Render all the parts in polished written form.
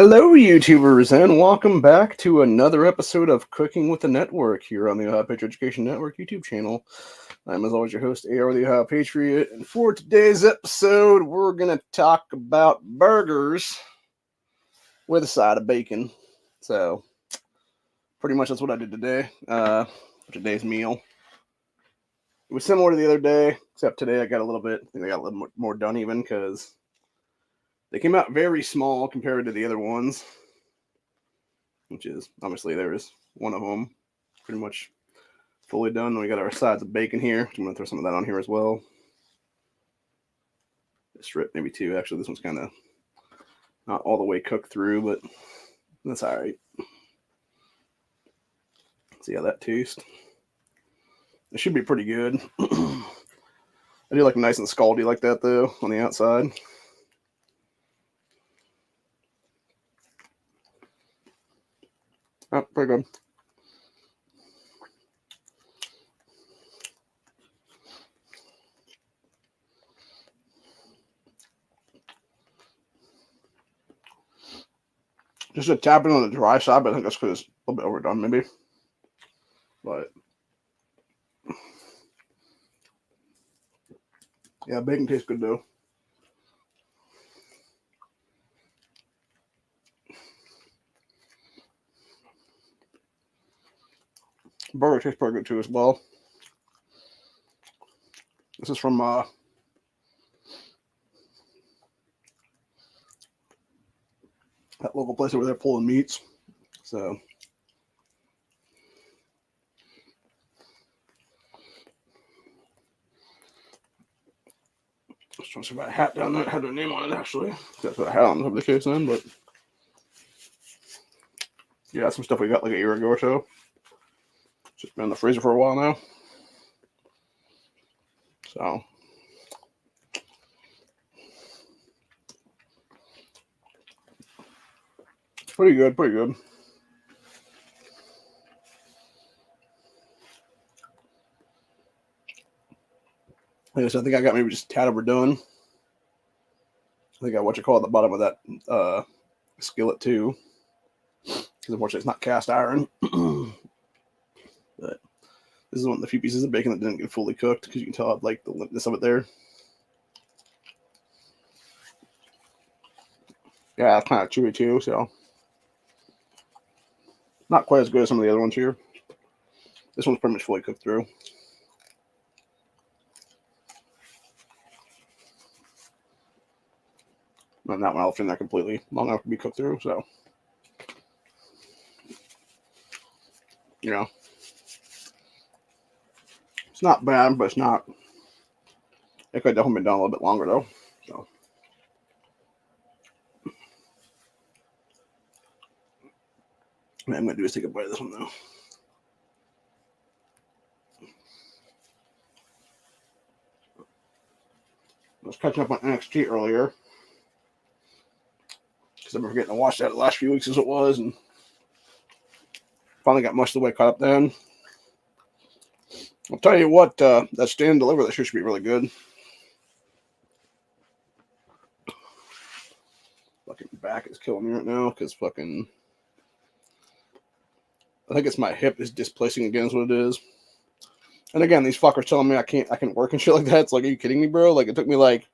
Hello, YouTubers, and welcome back to another episode of Cooking with the Network here on the Ohio Patriot Education Network YouTube channel. I'm, as always, your host, AR the Ohio Patriot, and for today's episode, we're going to talk about burgers with a side of bacon. So, pretty much that's what I did today for today's meal. It was similar to the other day, except today I got a little more done even because they came out very small compared to the other ones, which is obviously there's one of them pretty much fully done. We got our sides of bacon here. I'm going to throw some of that on here as well. A strip, maybe two. Actually, this one's kind of not all the way cooked through, but that's all right. See how that tastes. It should be pretty good. I do like nice and scaldy like that, though, on the outside. Oh, pretty good. Just a tapping on the dry side, but I think that's because it's a little bit overdone, maybe. But yeah, bacon tastes good though. Burger tastes pretty good too as well. This is from that local place over there pulling meats. So I was trying to see if I had a hat down there. It had their name on it actually. That's what I had on the case then, but yeah, some stuff we got like a year ago or so. It's just been in the freezer for a while now. So pretty good, pretty good. Like I said, I think I got maybe just a tad overdone. I think I what you call at the bottom of that skillet too, because unfortunately it's not cast iron. But this is one of the few pieces of bacon that didn't get fully cooked because you can tell like the limpness of it there. Yeah, it's kind of chewy too, so not quite as good as some of the other ones here. This one's pretty much fully cooked through. And that one I'll in there completely long enough to be cooked through, so you know. It's not bad, but it's not. It could definitely been done a little bit longer though. So what I'm gonna do is take a bite of this one though. I was catching up on NXT earlier because I've been forgetting to watch that the last few weeks as it was, and finally got most of the way caught up then. I'll tell you what, that stand deliver this year should be really good. Fucking back is killing me right now because fucking I think it's my hip is displacing again is what it is. And again, these fuckers telling me I can work and shit like that. It's like, are you kidding me, bro? Like it took me like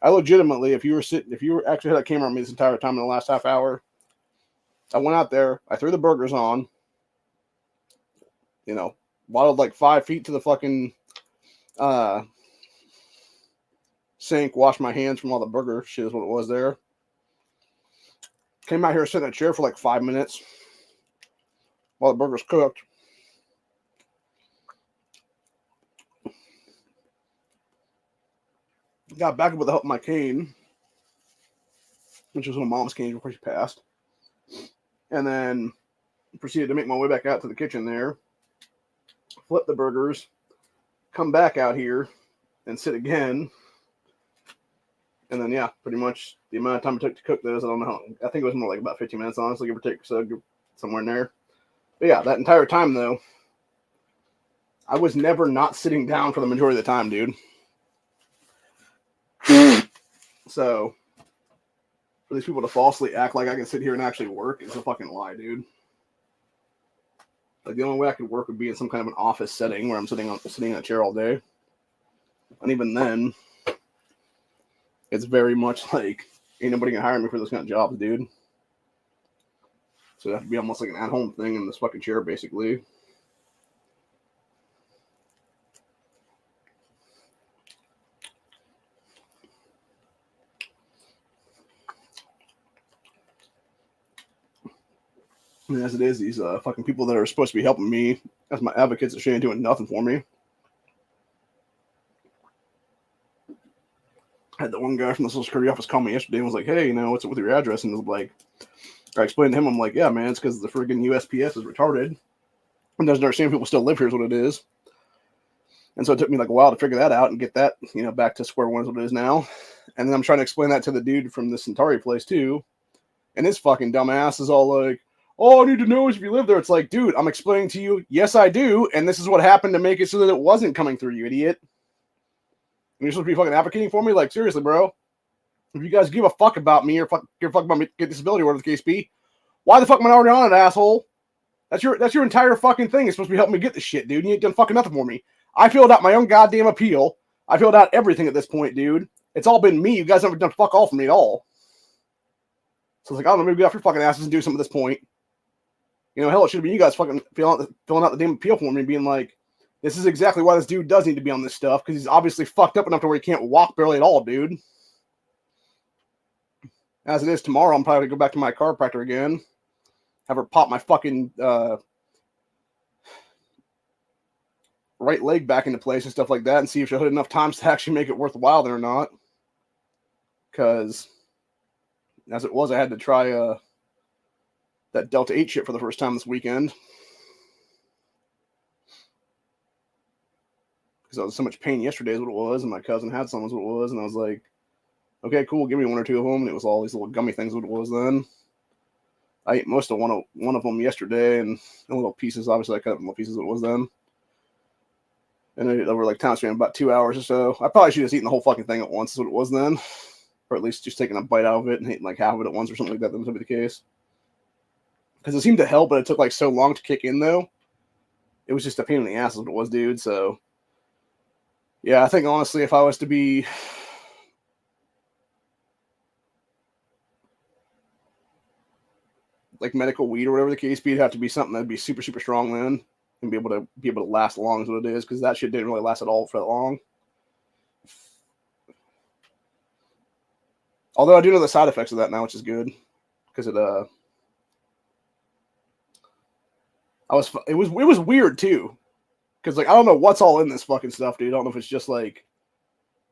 I legitimately, if you were actually had a camera on me this entire time in the last half hour, I went out there, I threw the burgers on, waddled like 5 feet to the fucking sink, washed my hands from all the burger shit is what it was there. Came out here, sat in a chair for like 5 minutes while the burgers cooked. Got back up with the help of my cane, which was my mom's cane before she passed. And then proceeded to make my way back out to the kitchen there, flip the burgers, come back out here, and sit again. And then, yeah, pretty much the amount of time it took to cook those, I don't know. I think it was more like about 15 minutes, honestly, give or take, so somewhere in there. But yeah, that entire time, though, I was never not sitting down for the majority of the time, dude. So For these people to falsely act like I can sit here and actually work is a fucking lie, dude. Like the only way I could work would be in some kind of an office setting where I'm sitting in a chair all day. And even then, it's very much like ain't nobody gonna hire me for those kind of jobs, dude. So it have to be almost like an at-home thing in this fucking chair, basically. I mean, as it is, these fucking people that are supposed to be helping me as my advocates are ain't doing nothing for me. I had the one guy from the Social Security office call me yesterday and was like, hey, you know, what's up with your address? And I was like, I explained to him, I'm like, yeah, man, it's because the friggin' USPS is retarded and doesn't understand people still live here is what it is. And so it took me like a while to figure that out and get that, you know, back to square one is what it is now. And then I'm trying to explain that to the dude from the Centauri place too. And his fucking dumbass is all like, all I need to know is if you live there. It's like, dude, I'm explaining to you, yes, I do. And this is what happened to make it so that it wasn't coming through, you idiot. And you're supposed to be fucking advocating for me? Like, seriously, bro. If you guys give a fuck about me or give a fuck about me, get disability, whatever the case be, why the fuck am I already on it, asshole? That's your entire fucking thing. It's supposed to be helping me get this shit, dude. You ain't done fucking nothing for me. I filled out my own goddamn appeal. I filled out everything at this point, dude. It's all been me. You guys haven't done fuck all for me at all. So it's like, I don't know, maybe get off your fucking asses and do something at this point. You know, hell, it should have been you guys fucking filling out the damn appeal form and being like, this is exactly why this dude does need to be on this stuff, because he's obviously fucked up enough to where he can't walk barely at all, dude. As it is, tomorrow, I'm probably going to go back to my chiropractor again, have her pop my fucking right leg back into place and stuff like that, and see if she'll hit enough times to actually make it worthwhile then or not. Because, as it was, I had to try that Delta 8 shit for the first time this weekend. Because I was in so much pain yesterday is what it was, and my cousin had some is what it was, and I was like, okay, cool, give me one or two of them, and it was all these little gummy things what it was then. I ate most of one of them yesterday, and little pieces, obviously I cut up little pieces what it was then. And I ate it over like time span about 2 hours or so. I probably should have eaten the whole fucking thing at once is what it was then. Or at least just taking a bite out of it and eating like half of it at once or something like that. That would be the case. Because it seemed to help, but it took like so long to kick in though. It was just a pain in the ass is what it was, dude. So yeah, I think honestly, if I was to be like medical weed or whatever the case be, it'd have to be something that'd be super, super strong then and be able to last long as what it is, because that shit didn't really last at all for that long. Although I do know the side effects of that now, which is good, because it was weird too, because like I don't know what's all in this fucking stuff, dude. I don't know if it's just like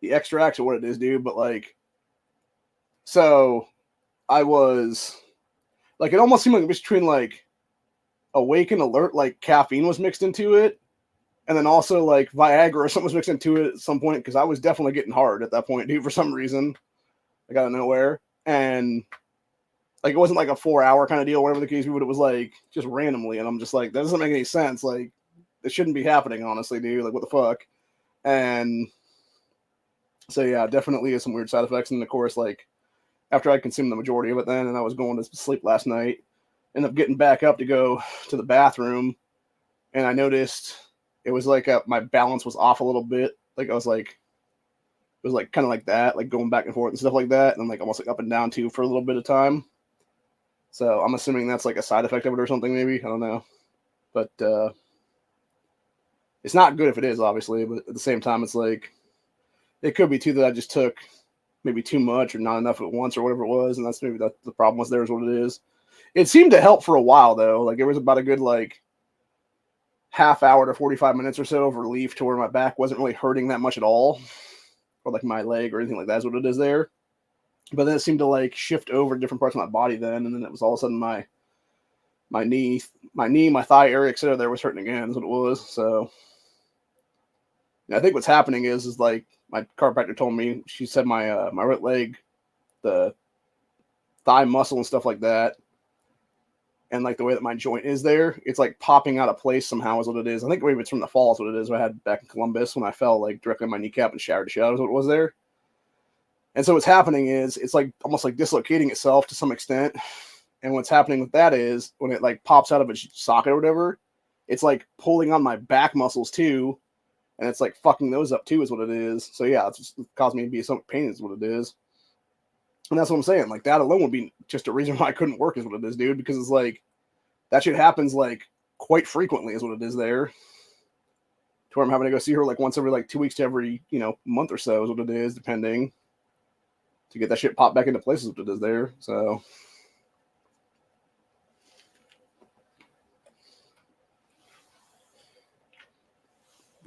the extracts or what it is, dude. But like, so I was like, it almost seemed like it was between like Awake and Alert, like caffeine was mixed into it, and then also like Viagra or something was mixed into it at some point, because I was definitely getting hard at that point, dude, for some reason. Like out of nowhere, and like it wasn't like a 4-hour kind of deal, whatever the case be, but it was like just randomly, and I'm just like, that doesn't make any sense. Like, it shouldn't be happening, honestly, dude. Like, what the fuck? And so yeah, definitely is some weird side effects. And of course, like after I consumed the majority of it, then and I was going to sleep last night, ended up getting back up to go to the bathroom, and I noticed it was like my balance was off a little bit. Like I was like. It was like kind of like that, like going back and forth and stuff like that, and like almost like up and down too for a little bit of time. So I'm assuming that's like a side effect of it or something, maybe. I don't know, but it's not good if it is, obviously. But at the same time, it's like it could be too that I just took maybe too much or not enough at once or whatever it was, and that's maybe the problem was there is what it is. It seemed to help for a while though. Like it was about a good like half hour to 45 minutes or so of relief to where my back wasn't really hurting that much at all. Or like my leg or anything like that is what it is there. But then it seemed to like shift over to different parts of my body then, and then it was all of a sudden my knee, my thigh area, etc. there was hurting again is what it was. So yeah, I think what's happening is like my chiropractor told me, she said my my right leg, the thigh muscle and stuff like that, and like the way that my joint is there, it's like popping out of place somehow is what it is. I think maybe it's from the fall is what it is. What I had back in Columbus when I fell like directly on my kneecap and shattered the shell is what it was there. And so what's happening is it's like almost like dislocating itself to some extent. And what's happening with that is when it like pops out of its socket or whatever, it's like pulling on my back muscles too. And it's like fucking those up too is what it is. So yeah, it's just caused me to be so pain is what it is. And that's what I'm saying. Like that alone would be just a reason why I couldn't work is what it is, dude. Because it's like that shit happens like quite frequently is what it is there. To where I'm having to go see her like once every like 2 weeks to every, month or so is what it is, depending. To get that shit popped back into place is what it is there. So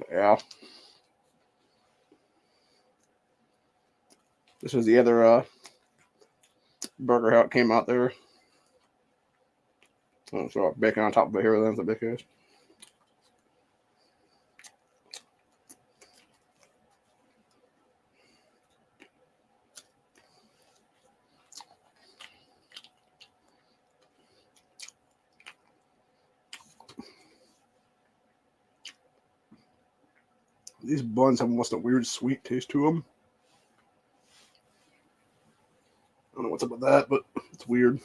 yeah. This was the other burger how it came out there. Oh, so bacon on top of it here, then the big ass. These buns have almost a weird sweet taste to them. I don't know what's up with that, but it's weird.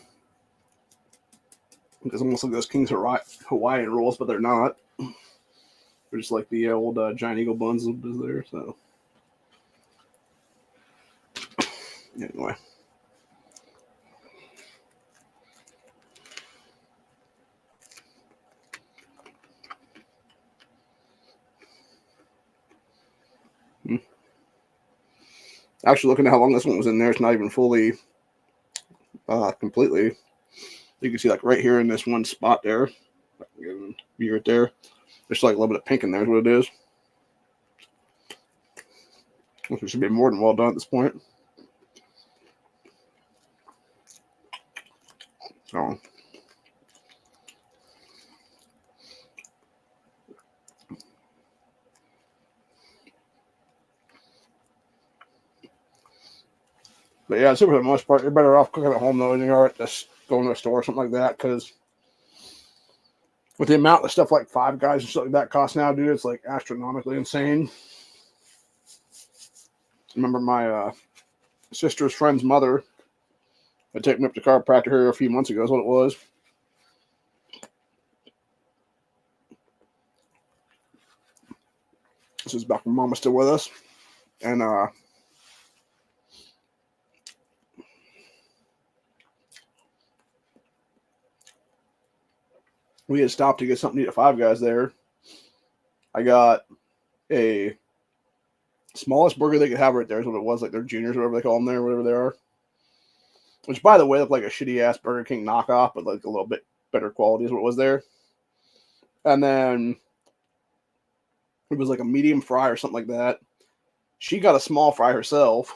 It's almost like those King's Hawaiian rolls, but they're not. They're just like the old Giant Eagle buns is there. So anyway. Actually, looking at how long this one was in there, it's not even fully, completely. You can see like right here in this one spot there, view right there. There's like a little bit of pink in there is what it is. Which should be more than well done at this point. So but yeah, super for the most part, you're better off cooking at home though than you are at just going to a store or something like that. Because with the amount of stuff like Five Guys and stuff like that costs now, dude, it's like astronomically insane. I remember my sister's friend's mother had taken me up to chiropractor here a few months ago, is what it was. This is back when Mom was still with us. And we had stopped to get something to eat at Five Guys there. I got a smallest burger they could have right there is what it was, like their juniors, whatever they call them there, whatever they are. Which, by the way, looked like a shitty ass Burger King knockoff, but like a little bit better quality is what was there. And then it was like a medium fry or something like that. She got a small fry herself,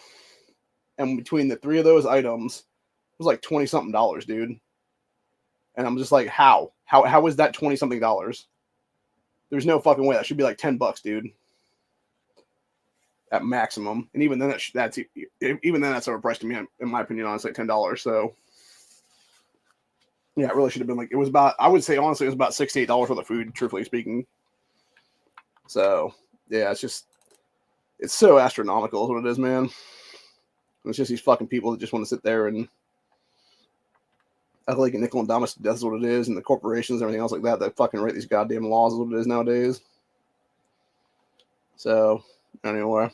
and between the three of those items, it was like $20 something, dude. And I'm just like, how is that $20 something? There's no fucking way. That should be like $10, dude, at maximum. And even then, that's overpriced to me, in my opinion. Honestly, $10. So yeah, it really should have been like, it was about, I would say honestly, it was about $6 to $8 for the food, truthfully speaking. So yeah, it's so astronomical is what it is, man. It's just these fucking people that just want to sit there and act like a nickel and dime us to death is what it is, and the corporations and everything else like that fucking write these goddamn laws is what it is nowadays. So anyway,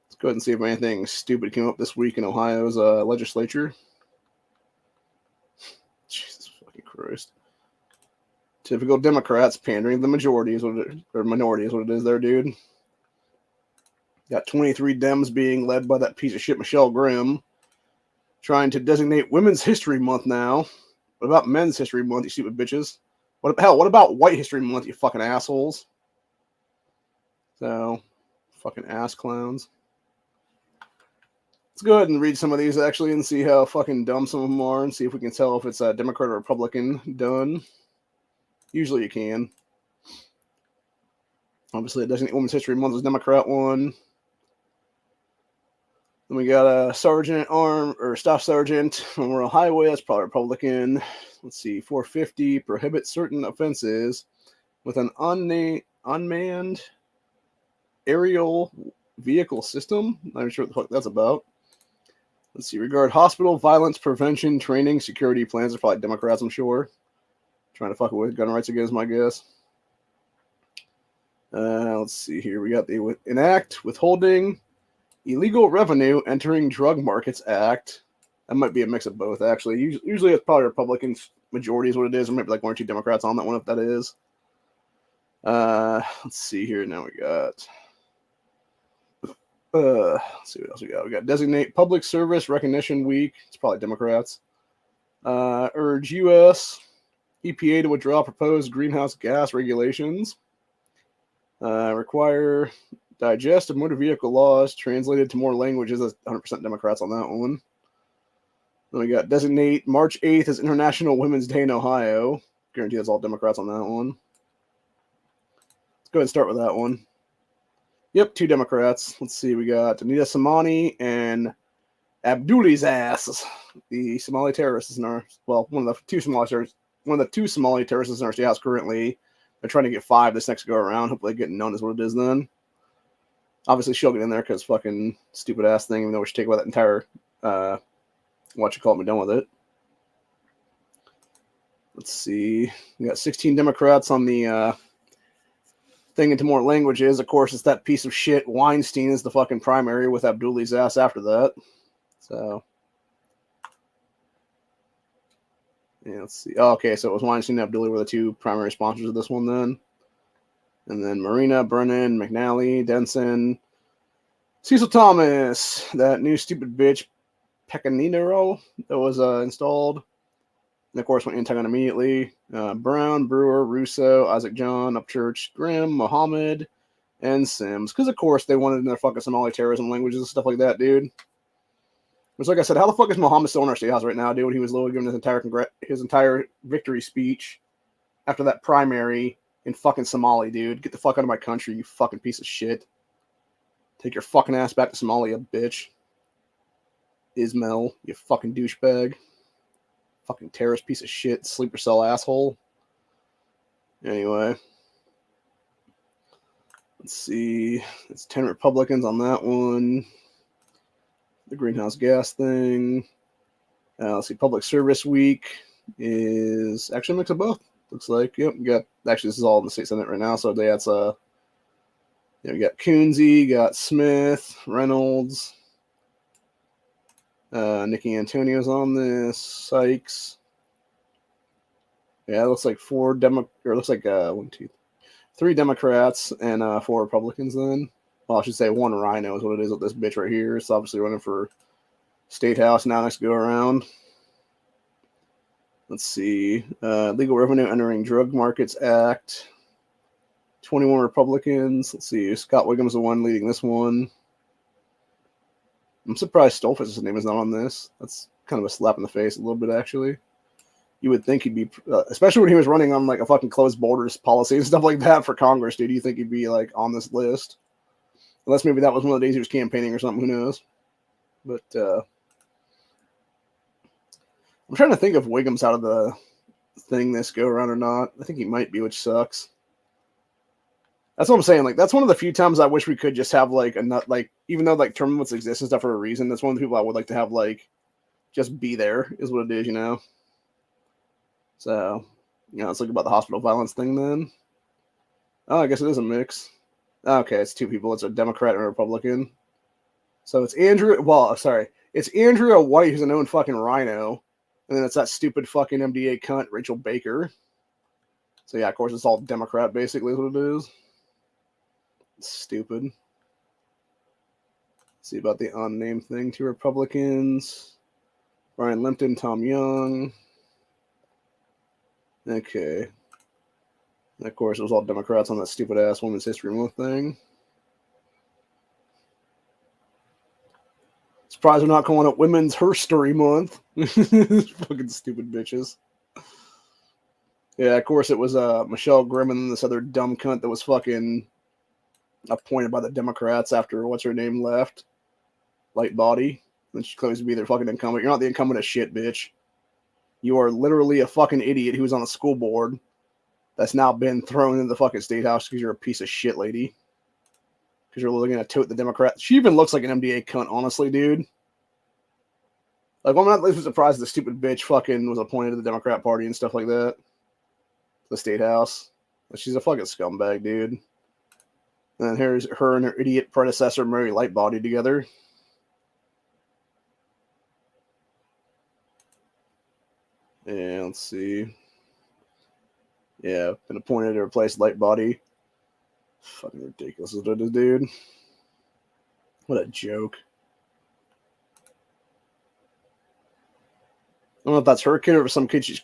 let's go ahead and see if anything stupid came up this week in Ohio's legislature. Jesus fucking Christ. Typical Democrats pandering the majority is what it is, or minority is what it is there, dude. Got 23 Dems being led by that piece of shit Michelle Grimm, trying to designate Women's History Month now. What about Men's History Month, you stupid bitches? What about White History Month, you fucking assholes? So, fucking ass clowns. Let's go ahead and read some of these actually and see how fucking dumb some of them are and see if we can tell if it's a Democrat or Republican done. Usually you can. Obviously, it doesn't. Women's History Month is Democrat one. Then we got a staff sergeant on Rural Highway. That's probably Republican. Let's see, 450 prohibits certain offenses with an unmanned aerial vehicle system. Not even sure what the fuck that's about. Let's see. Regard hospital violence prevention training security plans. Are probably Democrats, I'm sure. Trying to fuck with gun rights again is my guess. Let's see here. We got the Enact Withholding Illegal Revenue Entering Drug Markets Act. That might be a mix of both, actually. Usually it's probably Republican majority is what it is, or maybe like 1 or 2 Democrats on that one, if that is. Let's see here. Now we got... let's see what else we got. We got Designate Public Service Recognition Week. It's probably Democrats. Urge U.S. EPA to withdraw proposed greenhouse gas regulations. Require digest of motor vehicle laws translated to more languages. That's 100% Democrats on that one. Then we got designate March 8th as International Women's Day in Ohio. Guarantee that's all Democrats on that one. Let's go ahead and start with that one. Yep, 2 Democrats. Let's see. We got Anita Samani and Abduli's ass. The Somali terrorists in our, well, one of the two Somali terrorists in our state house currently. They're trying to get 5 this next go around. Hopefully getting known as what it is then. Obviously she'll get in there because fucking stupid ass thing, even though we should take away that entire what you call it, be done with it. Let's see. We got 16 Democrats on the thing into more languages. Of course, it's that piece of shit Weinstein is the fucking primary with Abduli's ass after that. So yeah, let's see. Oh, okay, so it was Weinstein and Abduli were the 2 primary sponsors of this one then. And then Marina, Brennan, McNally, Denson, Cecil Thomas, that new stupid bitch Pecanino that was installed. And of course went anti-gun immediately. Brown, Brewer, Russo, Isaac John, Upchurch, Grimm, Mohammed, and Sims. Because of course they wanted in their fucking Somali terrorism languages and stuff like that, dude. Which, like I said, how the fuck is Mohammed still in our state house right now, dude? When he was literally giving his entire victory speech after that primary in fucking Somali, dude. Get the fuck out of my country, you fucking piece of shit. Take your fucking ass back to Somalia, bitch. Ismail, you fucking douchebag. Fucking terrorist piece of shit, sleeper cell asshole. Anyway. Let's see. It's 10 Republicans on that one. The greenhouse gas thing. Let's see. Public Service Week is actually a mix of both. Looks like. Yep. We got, actually, this is all in the state senate right now. So that's we got Coonsey, got Smith, Reynolds, Nikki Antonio's on this, Sykes. Yeah, it looks like 3 Democrats and 4 Republicans then. Well, I should say 1 Rhino is what it is with this bitch right here. It's obviously running for State House now next go around. Let's see. Legal Revenue Entering Drug Markets Act. 21 Republicans. Let's see. Scott Wiggum's the one leading this one. I'm surprised Stoltz's name is not on this. That's kind of a slap in the face a little bit, actually. You would think he'd be, especially when he was running on like a fucking closed borders policy and stuff like that for Congress, dude. You think he'd be like on this list? Unless maybe that was one of the days he was campaigning or something. Who knows? But I'm trying to think if Wiggum's out of the thing this go around or not. I think he might be, which sucks. That's what I'm saying. Like, that's one of the few times I wish we could just have like a nut, like, even though like term limits exist and stuff for a reason, that's one of the people I would like to have like just be there is what it is, you know. So, let's look about the hospital violence thing then. Oh, I guess it is a mix. Okay, it's 2 people. It's a Democrat and a Republican. So it's it's Andrea White, who's a known fucking rhino. And then it's that stupid fucking MDA cunt, Rachel Baker. So yeah, of course, it's all Democrat, basically, is what it is. It's stupid. Let's see about the unnamed thing. 2 Republicans. Brian Limpton, Tom Young. Okay. And of course, it was all Democrats on that stupid-ass Women's History Month thing. Surprised we're not calling it Women's Herstory Month. Fucking stupid bitches. Yeah, of course, it was Michelle Grimm and this other dumb cunt that was fucking appointed by the Democrats after what's-her-name left. Light Body. And she claims to be their fucking incumbent. You're not the incumbent of shit, bitch. You are literally a fucking idiot who was on the school board that's now been thrown into the fucking state house because you're a piece of shit, lady. because you're looking at tote the Democrat. She even looks like an MDA cunt, honestly, dude. Like, I'm not even surprised the stupid bitch fucking was appointed to the Democrat Party and stuff like that. The state house. But she's a fucking scumbag, dude. And then here's her and her idiot predecessor, Mary Lightbody, together. Yeah, let's see. Yeah, been appointed to replace Lightbody. Fucking ridiculous, dude. What a joke. I don't know if that's her kid or some kid she's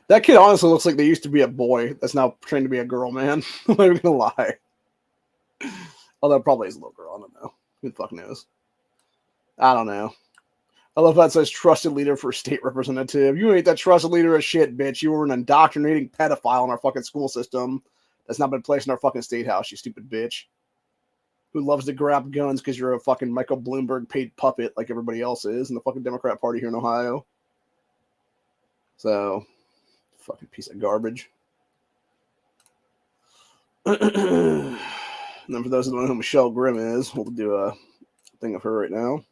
that kid honestly looks like they used to be a boy that's now trained to be a girl, man. I'm not even gonna lie. Although probably is a little girl, I don't know. Who the fuck knows? I don't know. I love how it says trusted leader for state representative. You ain't that trusted leader of shit, bitch. You were an indoctrinating pedophile in our fucking school system that's not been placed in our fucking state house, you stupid bitch. Who loves to grab guns because you're a fucking Michael Bloomberg paid puppet like everybody else is in the fucking Democrat Party here in Ohio. So, fucking piece of garbage. And then for those who don't know who Michelle Grimm is, we'll do a thing of her right now.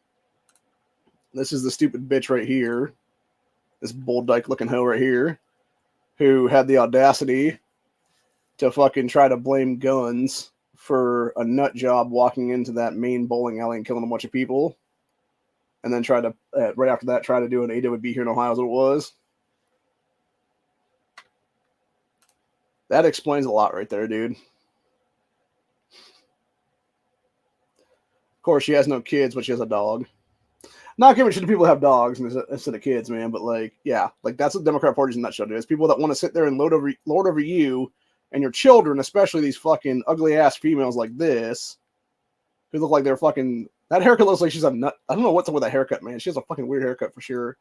This is the stupid bitch right here. This bull dyke looking hoe right here. Who had the audacity to fucking try to blame guns for a nut job walking into that main bowling alley and killing a bunch of people. And then try to, right after that, try to do an AWB here in Ohio as it was. That explains a lot right there, dude. Of course, she has no kids, but she has a dog. Not giving shit to people who have dogs instead of kids, man. But, like, yeah. Like, that's what the Democrat Party's in a nutshell, dude. It's people that want to sit there and lord over you and your children, especially ththese fucking ugly-ass females like this, who look like they're fucking... That haircut looks like she's a nut... I don't know what's up with that haircut, man. She has a fucking weird haircut for sure.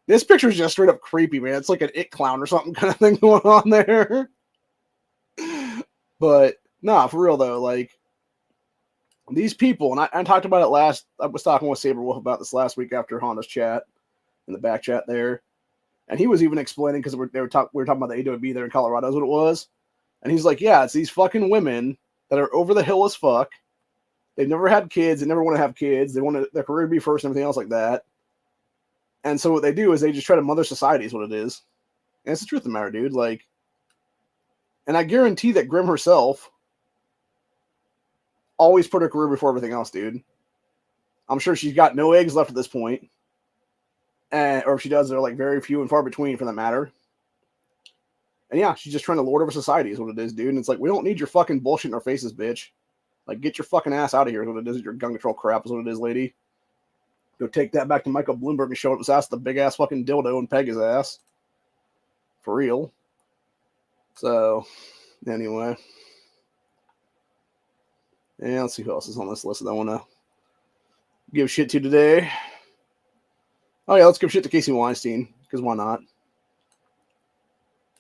This picture is just straight up creepy, man. It's like an it clown or something kind of thing going on there. But, nah, for real, though, like, these people, and I talked about it I was talking with Saberwolf about this last week after Honda's chat, in the back chat there, and he was even explaining, because we were talking about the AWB there in Colorado, is what it was, and he's like, yeah, it's these fucking women that are over the hill as fuck, they've never had kids, they never want to have kids, they want their career to be first and everything else like that, and so what they do is they just try to mother society is what it is, and it's the truth of the matter, dude, like, and I guarantee that Grimm herself always put her career before everything else, dude. I'm sure she's got no eggs left at this point. Or if she does, they're like very few and far between for that matter. And yeah, she's just trying to lord over society is what it is, dude. And it's like, we don't need your fucking bullshit in our faces, bitch. Like, get your fucking ass out of here is what it is. Your gun control crap is what it is, lady. Go take that back to Michael Bloomberg and show up his ass the big ass fucking dildo and peg his ass. For real. So, anyway. Yeah, let's see who else is on this list that I want to give shit to today. Oh, yeah, let's give shit to Casey Weinstein, because why not?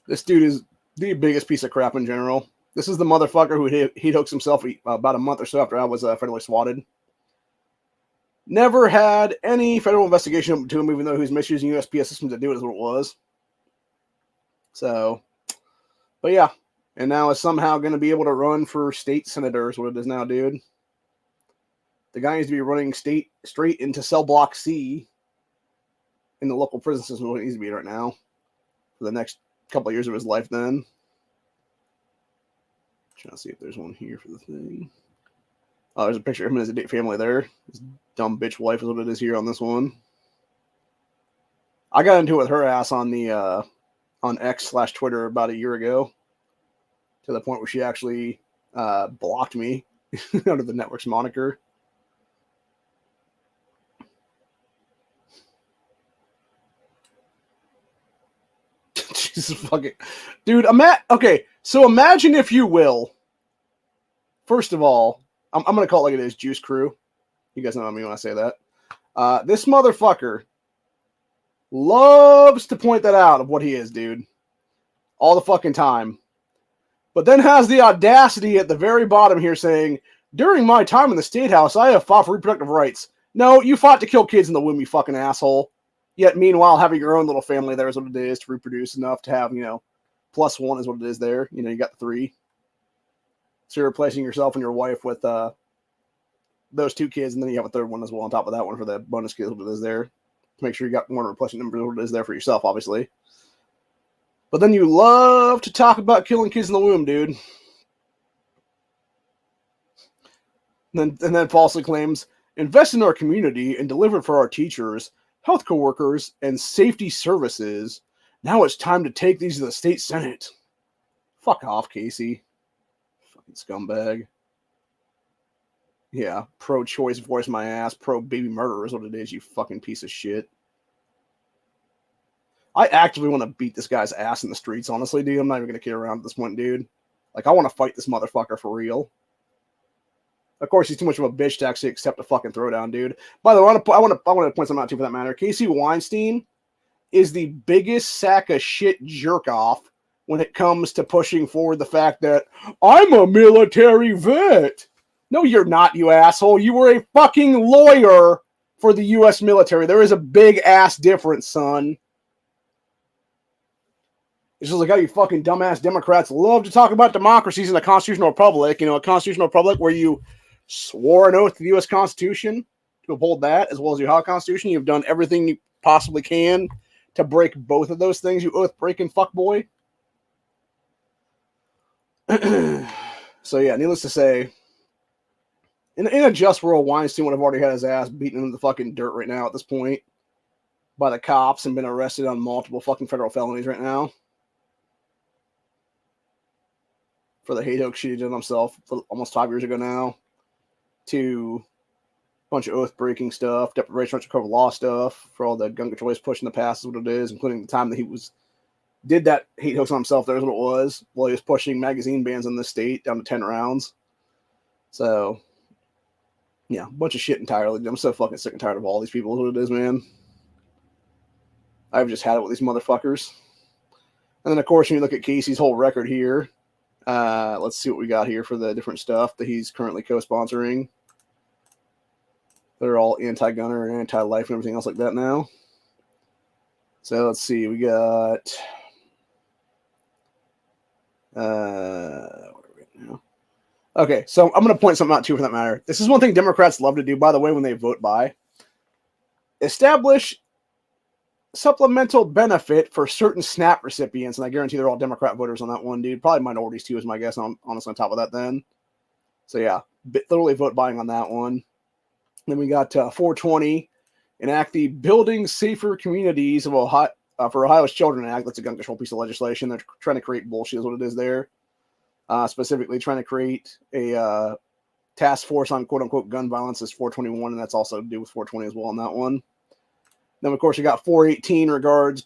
This dude is the biggest piece of crap in general. This is the motherfucker who he hooks himself about a month or so after I was federally swatted. Never had any federal investigation to him, even though he was misusing USPS systems to do it, is what it was. So, but yeah. And now is somehow going to be able to run for state senator is what it is now, dude. The guy needs to be running straight into cell block C in the local prison system, what it needs to be right now for the next couple of years of his life then. Trying to see if there's one here for the thing. Oh, there's a picture of him and his family there. His dumb bitch wife is what it is here on this one. I got into it with her ass on the on X/Twitter about a year ago, to the point where she actually blocked me under the network's moniker. Jesus fucking... Dude, okay, so imagine, if you will, first of all, I'm going to call it like it is, Juice Crew. You guys know what I mean when I say that. This motherfucker loves to point that out of what he is, dude. All the fucking time. But then has the audacity at the very bottom here saying, during my time in the state house, I have fought for reproductive rights. No, you fought to kill kids in the womb, you fucking asshole. Yet, meanwhile, having your own little family there is what it is, to reproduce enough to have, plus one is what it is there. You got the 3. So you're replacing yourself and your wife with those 2 kids, and then you have a third one as well on top of that one for the bonus kids that is there. To make sure you got more replacement numbers what it is there for yourself, obviously. But then you love to talk about killing kids in the womb, dude. And then falsely claims, invest in our community and deliver for our teachers, health co-workers, and safety services. Now it's time to take these to the state senate. Fuck off, Casey. Fucking scumbag. Yeah, pro-choice voice my ass, pro-baby murder is what it is, you fucking piece of shit. I actively want to beat this guy's ass in the streets, honestly, dude. I'm not even going to kid around at this point, dude. Like, I want to fight this motherfucker for real. Of course, he's too much of a bitch to actually accept a fucking throwdown, dude. By the way, I want to point something out, too, for that matter. Casey Weinstein is the biggest sack of shit jerk-off when it comes to pushing forward the fact that I'm a military vet. No, you're not, you asshole. You were a fucking lawyer for the U.S. military. There is a big-ass difference, son. It's just like how you fucking dumbass Democrats love to talk about democracies in a constitutional republic. You know, a constitutional republic where you swore an oath to the U.S. Constitution to uphold that, as well as your Ohio Constitution. You've done everything you possibly can to break both of those things, you oath-breaking fuckboy. So, yeah, needless to say, in a just world, Weinstein would have already had his ass beaten into the fucking dirt right now at this point by the cops and been arrested on multiple fucking federal felonies right now. For the hate hoax he did himself almost 5 years ago now, to a bunch of oath-breaking stuff, deprivation of cover law stuff, for all the gun control he's pushing the past is what it is, including the time that he did that hate hoax on himself. There's what it was, while he was pushing magazine bans in this state down to 10 rounds. So, yeah, a bunch of shit entirely. I'm so fucking sick and tired of all these people. Is what it is, man. I've just had it with these motherfuckers. And then, of course, when you look at Casey's whole record here, let's see what we got here for the different stuff that he's currently co-sponsoring. They're all anti-gunner and anti-life and everything else like that now. So let's see. We got... what are we at now? Okay, so I'm going to point something out, too, for that matter. This is one thing Democrats love to do, by the way, when they vote by. Establish supplemental benefit for certain SNAP recipients, and I guarantee they're all Democrat voters on that one, dude. Probably minorities, too, is my guess, honestly, on top of that then. So, yeah, literally vote buying on that one. Then we got 420, enact the Building Safer Communities of Ohio, for Ohio's Children Act. That's a gun control piece of legislation. They're trying to create bullshit is what it is there. Specifically trying to create a task force on quote-unquote gun violence is 421, and that's also to do with 420 as well on that one. Then, of course, you got 418 regards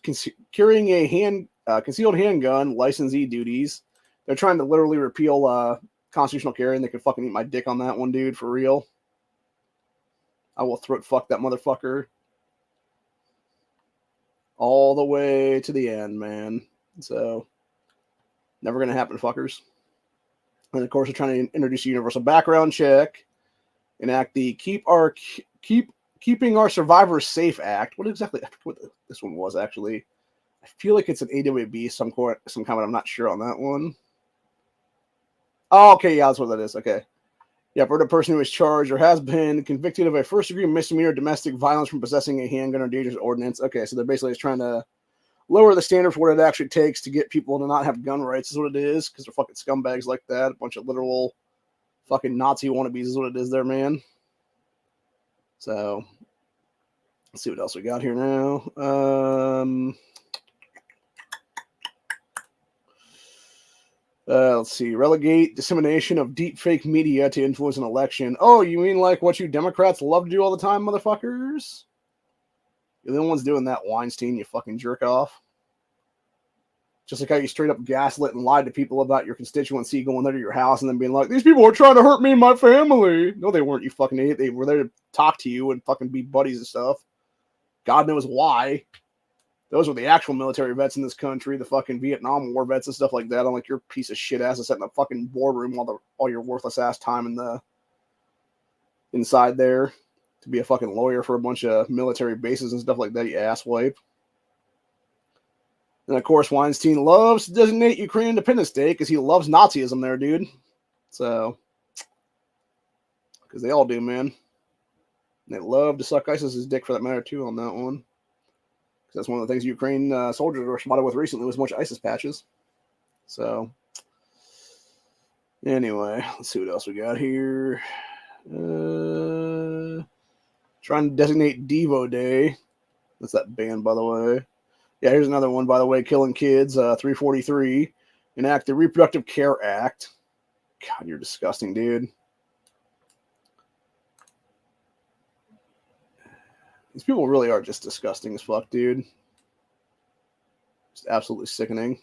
carrying a concealed handgun licensee duties. They're trying to literally repeal constitutional carry, and they could fucking eat my dick on that one, dude, for real. I will throat fuck that motherfucker all the way to the end, man. So, never going to happen, fuckers. And, of course, they're trying to introduce a universal background check, enact the Keeping Our Survivors Safe Act. What exactly? I forget what this one was, actually. I feel like it's an AWB, some kind, but I'm not sure on that one. Oh, okay, yeah, that's what that is. Okay. Yeah, for the person who is charged or has been convicted of a first-degree misdemeanor domestic violence from possessing a handgun or dangerous ordinance. Okay, so they're basically just trying to lower the standard for what it actually takes to get people to not have gun rights is what it is, because they're fucking scumbags like that. A bunch of literal fucking Nazi wannabes is what it is there, man. So, let's see what else we got here now. Let's see. Relegate dissemination of deep fake media to influence an election. Oh, you mean like what you Democrats love to do all the time, motherfuckers? You're the only ones doing that, Weinstein, you fucking jerk off. Just like how you straight up gaslit and lied to people about your constituency going there to your house and then being like, these people are trying to hurt me and my family. No, they weren't, you fucking idiot. They were there to talk to you and fucking be buddies and stuff. God knows why. Those were the actual military vets in this country, the fucking Vietnam War vets and stuff like that. Unlike your piece of shit ass to sit in the fucking boardroom all your worthless ass time inside there to be a fucking lawyer for a bunch of military bases and stuff like that, you asswipe. And of course, Weinstein loves to designate Ukraine Independence Day because he loves Nazism there, dude. So, Because they all do, man. And they love to suck ISIS's dick for that matter, too, on that one. Because that's one of the things Ukraine soldiers were spotted with recently was a bunch of ISIS patches. So, anyway, let's see what else we got here. Trying to designate Devo Day. That's that band, by the way. Yeah, here's another one, by the way. Killing Kids, 343. Enact the Reproductive Care Act. God, you're disgusting, dude. These people really are just disgusting as fuck, dude. Just absolutely sickening.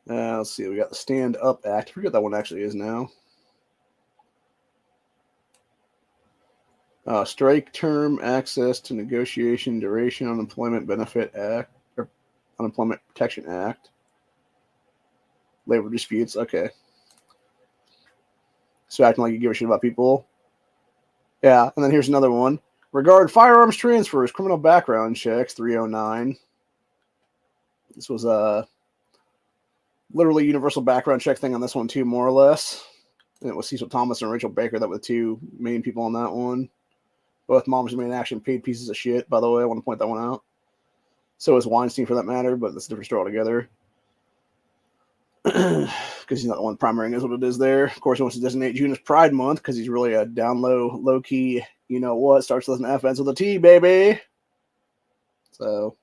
Let's see. We got the Stand Up Act. I forget what that one actually is now. Strike Term Access to Negotiation Duration Unemployment Benefit Act. Or Unemployment Protection Act. Labor disputes. Okay. So acting like you give a shit about people. Yeah, and then here's another one. Regard firearms transfers, criminal background checks, 309. This was a literally universal background check thing on this one too, more or less. And it was Cecil Thomas and Rachel Baker that were the two main people on that one. Both moms who made action paid pieces of shit, by the way. I want to point that one out. So is Weinstein for that matter, but that's a different story altogether. Because he's not the one primarying is what it is there. Of course, he wants to designate June as Pride Month because he's really a down low key, you know what, starts with an F, ends with a T, baby. So,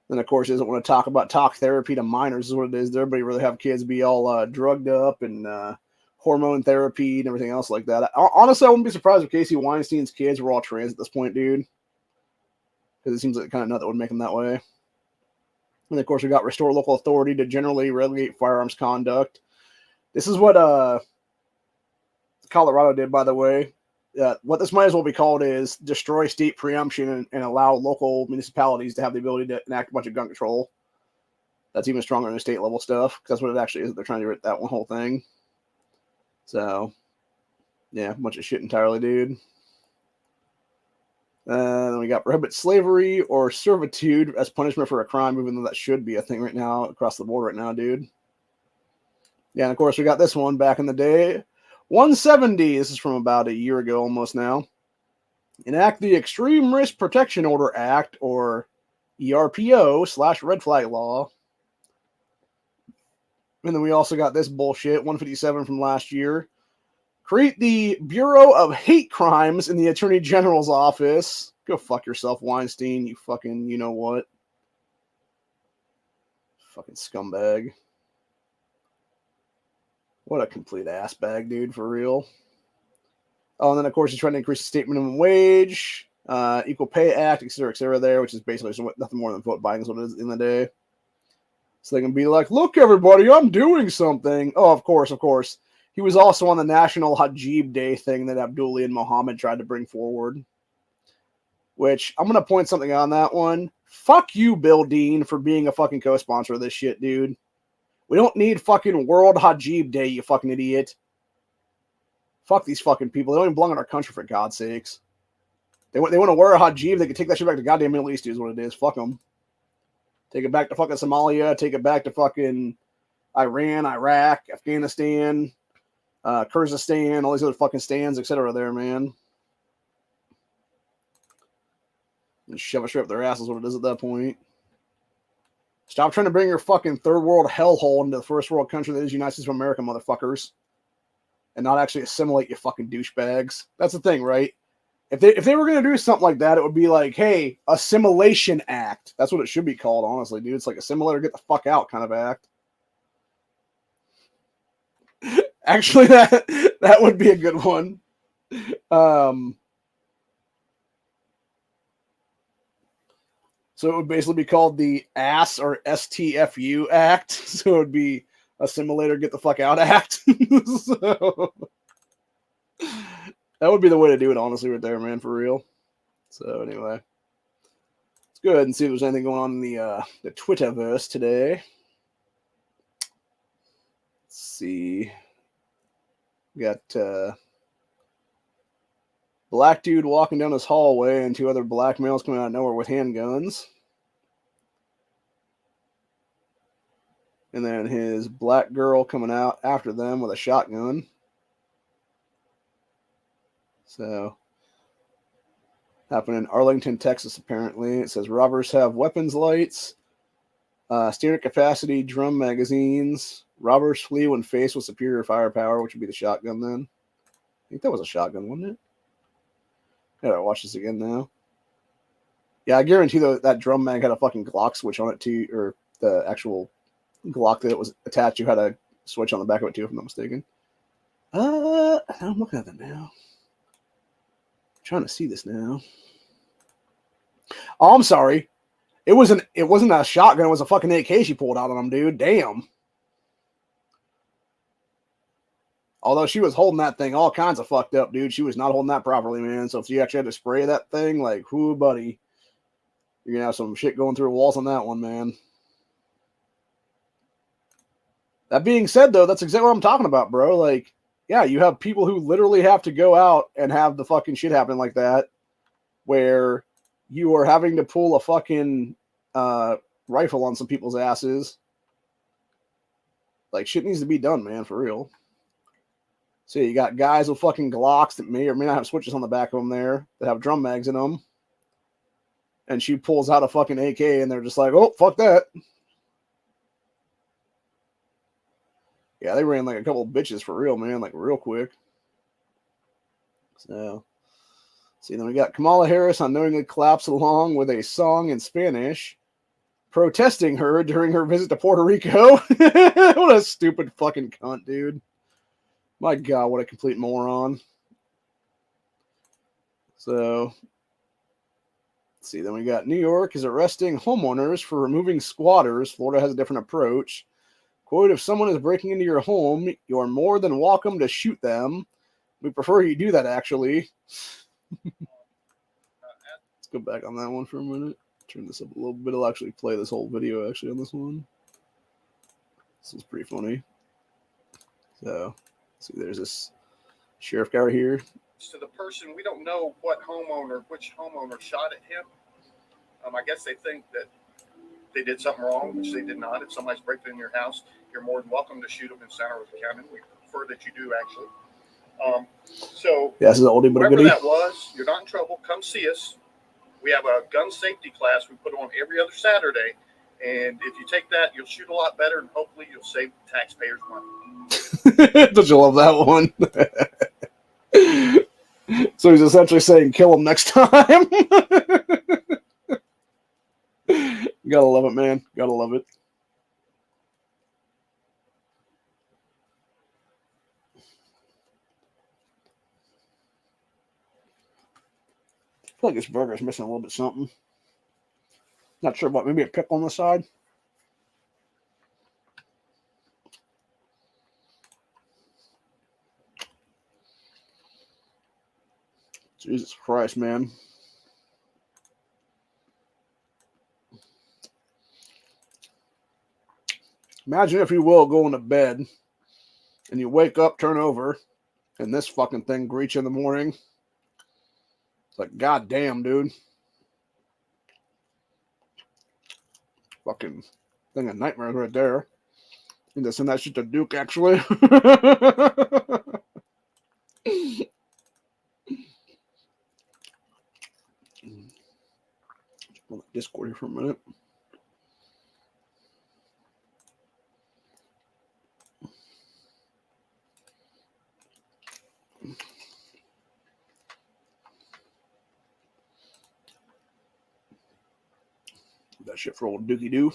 then of course, he doesn't want to talk about talk therapy to minors is what it is. Everybody really have kids be all drugged up and hormone therapy and everything else like that. Honestly, I wouldn't be surprised if Casey Weinstein's kids were all trans at this point, dude. Because it seems like kind of nut that would make them that way. And of course, we got restore local authority to generally regulate firearms conduct. This is what Colorado did, by the way. What this might as well be called is destroy state preemption and allow local municipalities to have the ability to enact a bunch of gun control. That's even stronger than the state level stuff. Because that's what it actually is. They're trying to do that one whole thing. So, yeah, a bunch of shit entirely, dude. Then we got prohibit slavery or servitude as punishment for a crime, even though that should be a thing right now across the board right now, dude. Yeah, and of course we got this one back in the day. 170, this is from about a year ago almost now. Enact the Extreme Risk Protection Order Act, or ERPO/Red Flag Law. And then we also got this bullshit, 157 from last year. Create the Bureau of Hate Crimes in the Attorney General's office. Go fuck yourself, Weinstein, you fucking, you know what. Fucking scumbag. What a complete ass bag, dude, for real. Oh, and then, of course, he's trying to increase the state minimum wage, Equal Pay Act, et cetera, there, which is basically nothing more than vote buying is what it is in the day. So they can be like, look, everybody, I'm doing something. Oh, of course. He was also on the National Hajib Day thing that Abdullah and Mohammed tried to bring forward. Which, I'm going to point something on that one. Fuck you, Bill Dean, for being a fucking co-sponsor of this shit, dude. We don't need fucking World Hajib Day, you fucking idiot. Fuck these fucking people. They don't even belong in our country, for God's sakes. They want to wear a Hajib. They can take that shit back to goddamn Middle East, is what it is. Fuck them. Take it back to fucking Somalia. Take it back to fucking Iran, Iraq, Afghanistan, Kyrgyzstan, all these other fucking stands, etc. there, man. And shove it straight up their ass is what it is at that point. Stop trying to bring your fucking third world hellhole into the first world country that is the United States of America, motherfuckers. And not actually assimilate, you fucking douchebags. That's the thing, right? If they were going to do something like that, it would be like, hey, Assimilation Act. That's what it should be called, honestly, dude. It's like assimilate or get the fuck out kind of act. Actually, that would be a good one. So it would basically be called the ASS or STFU Act. So it would be Assimilate or Get the Fuck Out Act. So that would be the way to do it, honestly, right there, man, for real. So anyway, let's go ahead and see if there's anything going on in the Twitterverse today. Let's see. We got black dude walking down this hallway and two other black males coming out of nowhere with handguns. And then his black girl coming out after them with a shotgun. So, happened in Arlington, Texas, apparently. It says robbers have weapons lights, standard capacity drum magazines. Robbers flee when faced with superior firepower, which would be the shotgun then. I think that was a shotgun, wasn't it? Yeah, I watch this again now. Yeah, I guarantee that drum mag had a fucking Glock switch on it too, or the actual Glock that it was attached to had a switch on the back of it too, if I'm not mistaken. I'm looking at that now. I'm trying to see this now. Oh, I'm sorry. It wasn't a shotgun. It was a fucking AK she pulled out on him, dude. Damn. Although she was holding that thing all kinds of fucked up, dude. She was not holding that properly, man. So if she actually had to spray that thing, like, whoo, buddy, you're going to have some shit going through walls on that one, man. That being said, though, that's exactly what I'm talking about, bro. Like, yeah, you have people who literally have to go out and have the fucking shit happen like that, where you are having to pull a fucking rifle on some people's asses. Like, shit needs to be done, man, for real. So you got guys with fucking Glocks that may or may not have switches on the back of them there that have drum mags in them. And she pulls out a fucking AK and they're just like, oh, fuck that. Yeah, they ran like a couple of bitches for real, man, like real quick. So, see, then we got Kamala Harris unknowingly collapsed along with a song in Spanish, protesting her during her visit to Puerto Rico. What a stupid fucking cunt, dude. My God, what a complete moron. So, let's see. Then we got New York is arresting homeowners for removing squatters. Florida has a different approach. Quote, if someone is breaking into your home, you're more than welcome to shoot them. We prefer you do that, actually. Let's go back on that one for a minute. Turn this up a little bit. I'll actually play this whole video, actually, on this one. This is pretty funny. So, see, there's this sheriff guy right here. To the person, we don't know which homeowner shot at him. I guess they think that they did something wrong, which they did not. If somebody's breaking in your house, you're more than welcome to shoot them in Santa Rosa County. We prefer that you do, actually. So, yeah, this is oldie but whoever goodie. that was, you're not in trouble. Come see us. We have a gun safety class we put on every other Saturday. And if you take that, you'll shoot a lot better, and hopefully you'll save taxpayers money. Don't you love that one? So he's essentially saying, kill him next time. Gotta love it, man. Gotta love it. I feel like this burger's missing a little bit something. Not sure what. Maybe a pickle on the side. Jesus Christ, man. Imagine, if you will, going to bed and you wake up, turn over, and this fucking thing greets you in the morning. It's like, God damn, dude. Fucking thing of nightmares right there. And to send that shit to Duke, actually. On Discord here for a minute. That shit for old Dookie Doo.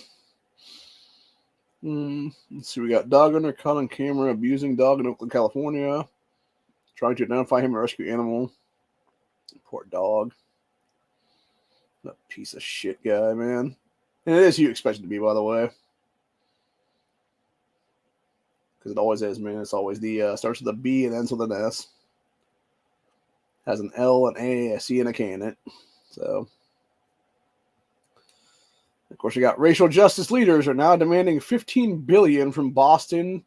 Let's see, we got dog owner caught on camera abusing dog in Oakland, California. Trying to identify him and rescue animal. Poor dog. That piece of shit guy, man. And it is who you expect it to be, by the way. Because it always is, man. It's always the starts with a B and ends with an S. Has an L, an A, a C, and a K in it. So, of course, you got racial justice leaders are now demanding $15 billion from Boston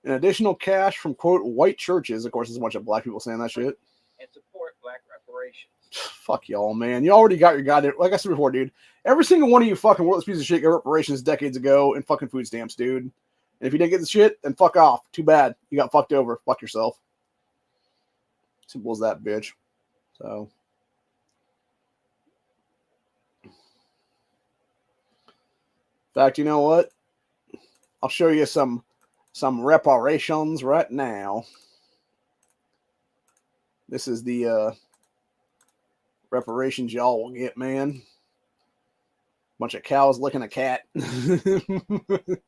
and additional cash from, quote, white churches. Of course, there's a bunch of black people saying that shit. And support black reparations. Fuck y'all, man. You already got your goddamn, like I said before, dude. Every single one of you fucking worthless pieces of shit got reparations decades ago and fucking food stamps, dude. And if you didn't get the shit, then fuck off. Too bad. You got fucked over. Fuck yourself. Simple as that, bitch. So. In fact, you know what? I'll show you some reparations right now. This is the reparations y'all will get, man. Bunch of cows licking a cat. That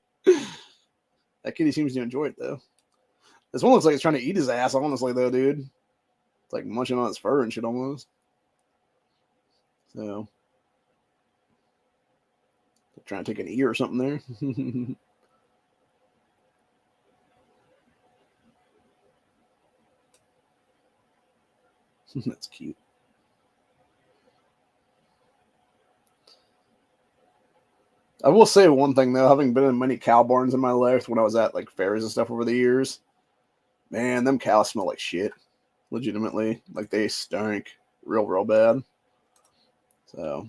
kitty seems to enjoy it, though. This one looks like it's trying to eat his ass, honestly, though, dude. It's like munching on its fur and shit, almost. So. Trying to take an ear or something there. That's cute. I will say one thing, though, having been in many cow barns in my life when I was at like fairs and stuff over the years, man, them cows smell like shit. Legitimately. Like they stink real bad. So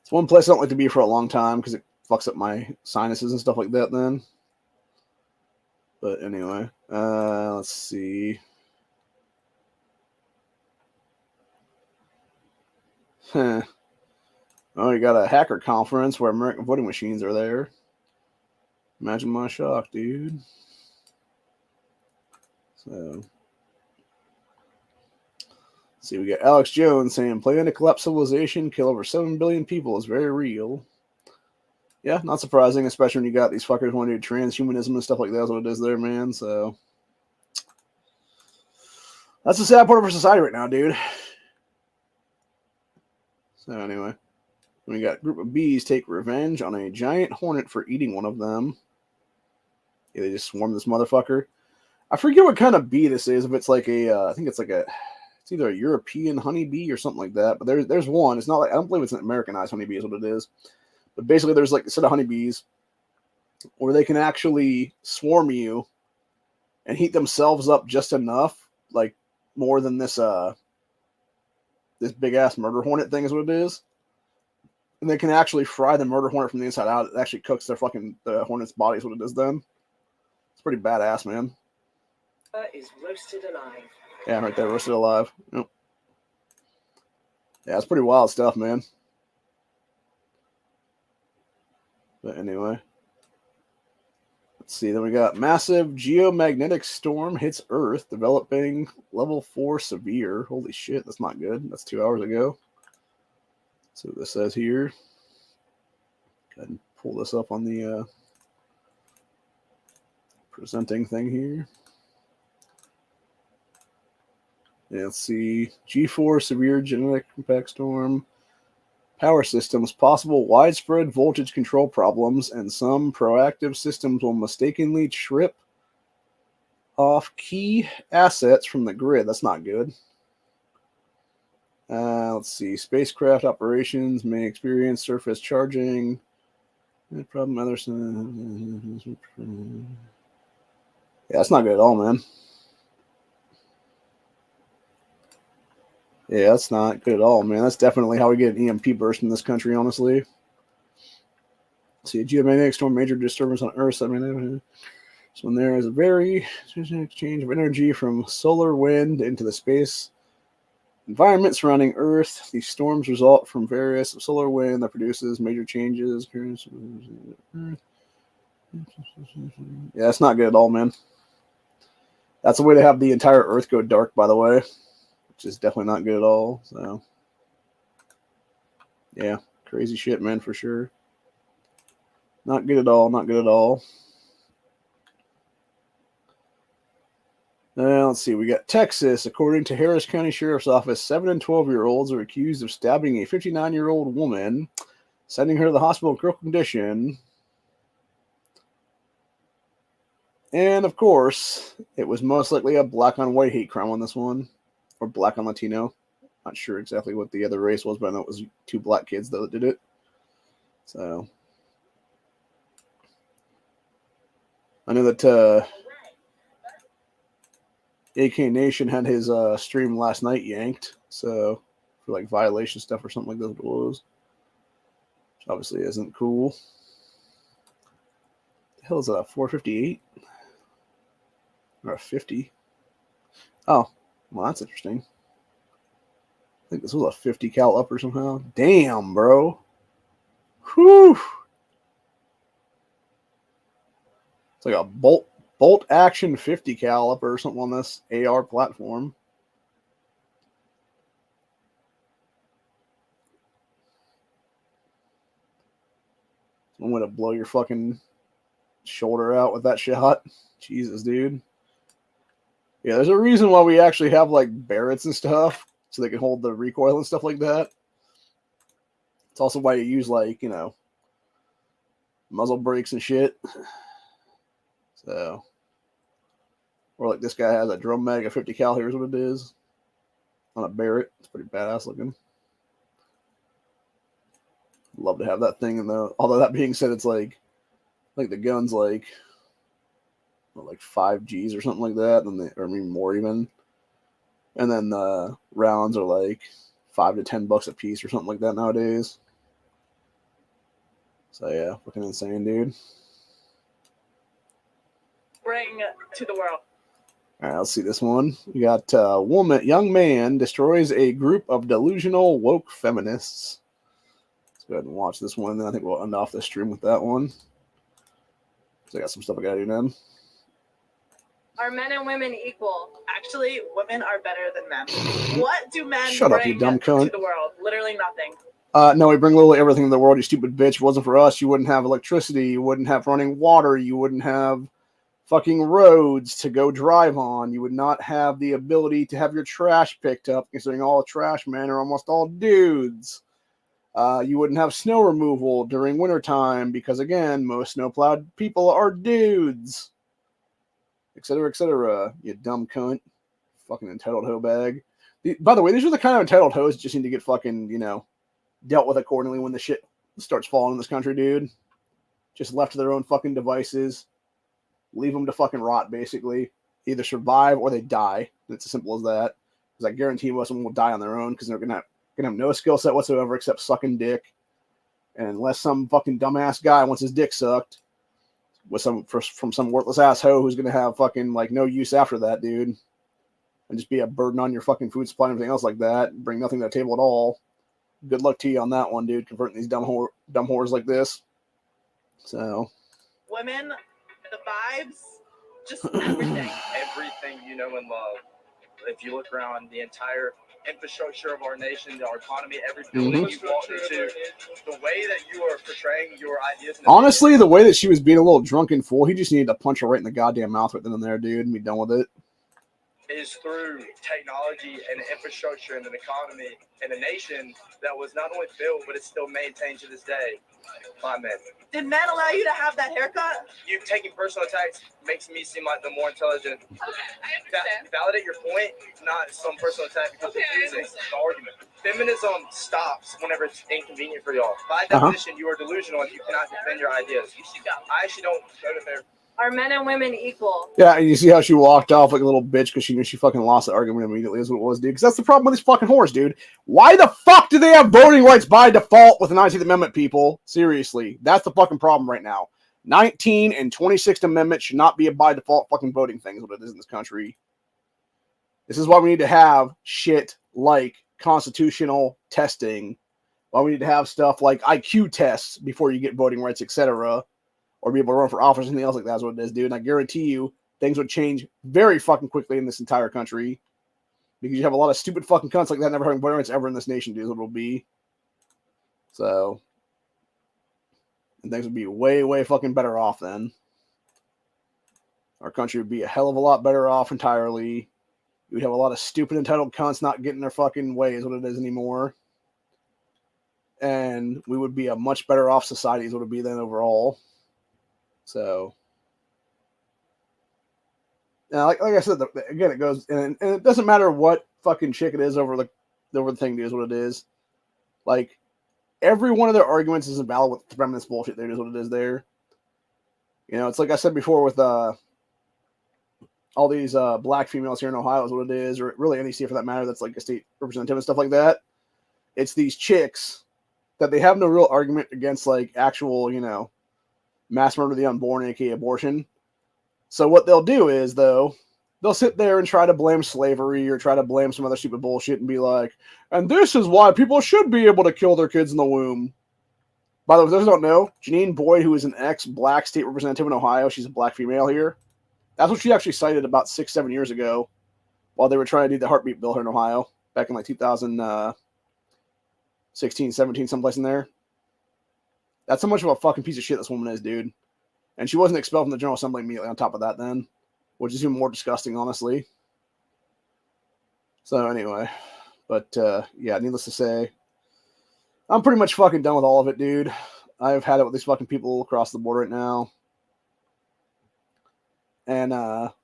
it's one place I don't like to be for a long time because it fucks up my sinuses and stuff like that then. But anyway, let's see. Huh. Oh, you got a hacker conference where American voting machines are there. Imagine my shock, dude. So, see, we got Alex Jones saying plan to collapse civilization, kill over 7 billion people is very real. Yeah, not surprising, especially when you got these fuckers wanting to do transhumanism and stuff like that. That's what it is there, man. So, that's the sad part of our society right now, dude. So, anyway. We got a group of bees take revenge on a giant hornet for eating one of them. Yeah, they just swarm this motherfucker. I forget what kind of bee this is. If it's like I think it's like it's either a European honeybee or something like that. But there's one. It's not like, I don't believe it's an Americanized honeybee is what it is. But basically there's like a set of honeybees where they can actually swarm you and heat themselves up just enough, like more than this big ass murder hornet thing is what it is. And they can actually fry the murder hornet from the inside out. It actually cooks the hornet's body is what it is then. It's pretty badass, man. Is roasted alive. Yeah, right there, roasted alive. Yep. Yeah, it's pretty wild stuff, man. But anyway. Let's see, then we got massive geomagnetic storm hits Earth, developing level 4 severe. Holy shit, that's not good. That's 2 hours ago. See what this says here. Go ahead and pull this up on the presenting thing here. Yeah, let's see. G4 severe genetic impact storm. Power systems, possible widespread voltage control problems, and some proactive systems will mistakenly trip off key assets from the grid. That's not good. Let's see. Spacecraft operations may experience surface charging. Problem other. Yeah, that's not good at all, man. Yeah, that's not good at all, man. That's definitely how we get an EMP burst in this country, honestly. See, a geomagnetic storm, major disturbance on Earth. So when there is a very exchange of energy from solar wind into the space environment surrounding Earth, these storms result from various solar wind that produces major changes. Yeah, that's not good at all, man. That's a way to have the entire Earth go dark, by the way, which is definitely not good at all. So, yeah, crazy shit, man, for sure. Not good at all. Not good at all. Let's see. We got Texas. According to Harris County Sheriff's Office, 7 and 12-year-olds are accused of stabbing a 59-year-old woman, sending her to the hospital in critical condition. And, of course, it was most likely a black-on-white hate crime on this one. Or black on Latino. Not sure exactly what the other race was, but I know it was 2 black kids that did it. So, I know that AK Nation had his stream last night yanked, so for like violation stuff or something like that, it was. Which obviously isn't cool. hell is that, a 458? Or a 50? Oh, well, that's interesting. I think this was a 50 cal upper somehow. Damn, bro. Whew. It's like a bolt action 50 cal upper or something on this AR platform. One way to blow your fucking shoulder out with that shot. Jesus, dude. Yeah, there's a reason why we actually have like Barretts and stuff, so they can hold the recoil and stuff like that. It's also why you use like, you know, muzzle brakes and shit. So, or like this guy has a drum mag, a 50 cal. Here's what it is on a Barrett. It's pretty badass looking. Love to have that thing in the. Although that being said, it's like the gun's like 5 G's or something like that, and or maybe more even. And then the rounds are like $5 to $10 a piece or something like that nowadays. So yeah, fucking insane, dude. Bring to the world. All right, let's see this one. We got young man destroys a group of delusional woke feminists. Let's go ahead and watch this one, and then I think we'll end off the stream with that one. So I got some stuff I gotta do then. Are men and women equal? Actually, women are better than men. What do men Shut up, bring you dumb cunt. to the world? Literally nothing. No, we bring literally everything in the world, you stupid bitch. If it wasn't for us, you wouldn't have electricity, you wouldn't have running water, you wouldn't have fucking roads to go drive on, you would not have the ability to have your trash picked up, considering all trash men are almost all dudes. You wouldn't have snow removal during wintertime because, again, most snowplowed people are dudes. Etc., etc., you dumb cunt. Fucking entitled hoe bag. By the way, these are the kind of entitled hoes that just need to get fucking, you know, dealt with accordingly when the shit starts falling in this country, dude. Just left to their own fucking devices. Leave them to fucking rot, basically. Either survive or they die. It's as simple as that. Because I guarantee most of them will die on their own because they're gonna have no skill set whatsoever except sucking dick. And unless some fucking dumbass guy wants his dick sucked with from some worthless asshole who's gonna have fucking like no use after that, dude, and just be a burden on your fucking food supply and everything else like that, bring nothing to the table at all. Good luck to you on that one, dude. Converting these dumb whores like this. So, women, the vibes, just everything. Everything you know and love. If you look around the entire infrastructure of our nation, our economy, every building you walk into, the way that you are portraying your ideas. Honestly, the way that she was being a little drunk and full, he just needed to punch her right in the goddamn mouth right then and there, dude, and be done with it. Is through technology and infrastructure and an economy and a nation that was not only built, but it's still maintained to this day by men. Did men allow you to have that haircut? You taking personal attacks makes me seem like the more intelligent. Okay, I understand. Validate your point, not some personal attack because it's using the argument. Feminism stops whenever it's inconvenient for y'all. By definition, you are delusional if you cannot defend your ideas. You should go. I actually don't go to therapy. Are men and women equal? Yeah, and you see how she walked off like a little bitch because she knew she fucking lost the argument immediately is what it was, dude. Because that's the problem with these fucking whores, dude. Why the fuck do they have voting rights by default with the 19th Amendment, people? Seriously. That's the fucking problem right now. 19th and 26th Amendment should not be a by default fucking voting thing is what it is in this country. This is why we need to have shit like constitutional testing. Why we need to have stuff like IQ tests before you get voting rights, etc., or be able to run for office or anything else like that is what it is, dude. And I guarantee you things would change very fucking quickly in this entire country because you have a lot of stupid fucking cunts like that never having voting rights ever in this nation, dude, is what it'll be. So, and things would be way, way fucking better off then. Our country would be a hell of a lot better off entirely. We'd have a lot of stupid entitled cunts not getting their fucking way is what it is anymore. And we would be a much better off society is what it would be then overall. So, now, like I said, again, it goes, and it doesn't matter what fucking chick it is over the thing, dude, is what it is. Like, every one of their arguments is invalid with the feminist bullshit, dude, is what it is there. You know, it's like I said before with all these black females here in Ohio is what it is, or really any state for that matter that's like a state representative and stuff like that. It's these chicks that they have no real argument against, like, actual, you know, mass murder of the unborn, aka abortion. So what they'll do is, though, they'll sit there and try to blame slavery or try to blame some other stupid bullshit and be like, and this is why people should be able to kill their kids in the womb. By the way, for those who don't know, Janine Boyd, who is an ex-black state representative in Ohio, she's a black female here. That's what she actually cited about 6-7 years ago while they were trying to do the heartbeat bill here in Ohio back in like 2016, 17, someplace in there. That's how much of a fucking piece of shit this woman is, dude. And she wasn't expelled from the General Assembly immediately on top of that then, which is even more disgusting, honestly. So anyway, but yeah, needless to say, I'm pretty much fucking done with all of it, dude. I've had it with these fucking people across the board right now. And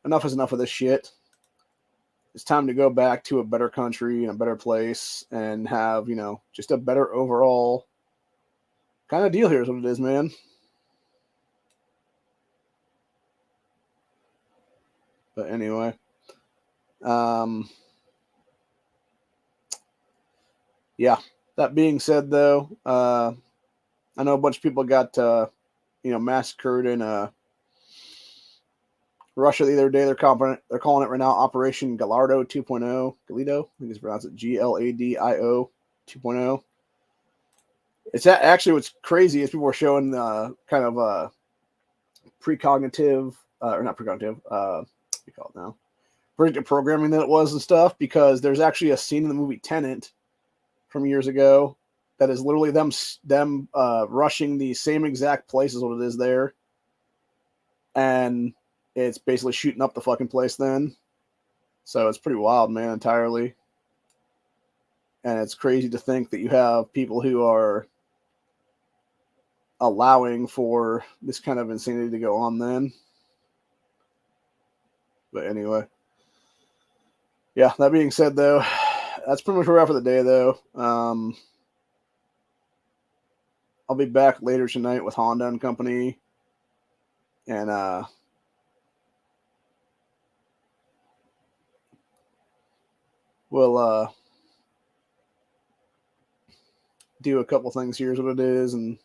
enough is enough of this shit. It's time to go back to a better country and a better place and have, you know, just a better overall kind of deal here is what it is, man. But anyway. Yeah. That being said, though, I know a bunch of people got, massacred in Russia the other day. They're calling it right now Operation Gallardo 2.0. Galito, I think it's pronounced it Gladio 2.0. It's actually what's crazy is people were showing kind of precognitive, or not precognitive, what do you call it now? Predictive programming that it was and stuff, because there's actually a scene in the movie Tenet from years ago that is literally them rushing the same exact place as what it is there, and it's basically shooting up the fucking place then. So it's pretty wild, man, entirely. And it's crazy to think that you have people who are allowing for this kind of insanity to go on then. But anyway. Yeah, that being said, though, that's pretty much where we're at for the day, though. I'll be back later tonight with Honda and Company. And we'll do a couple things. Here's what it is, and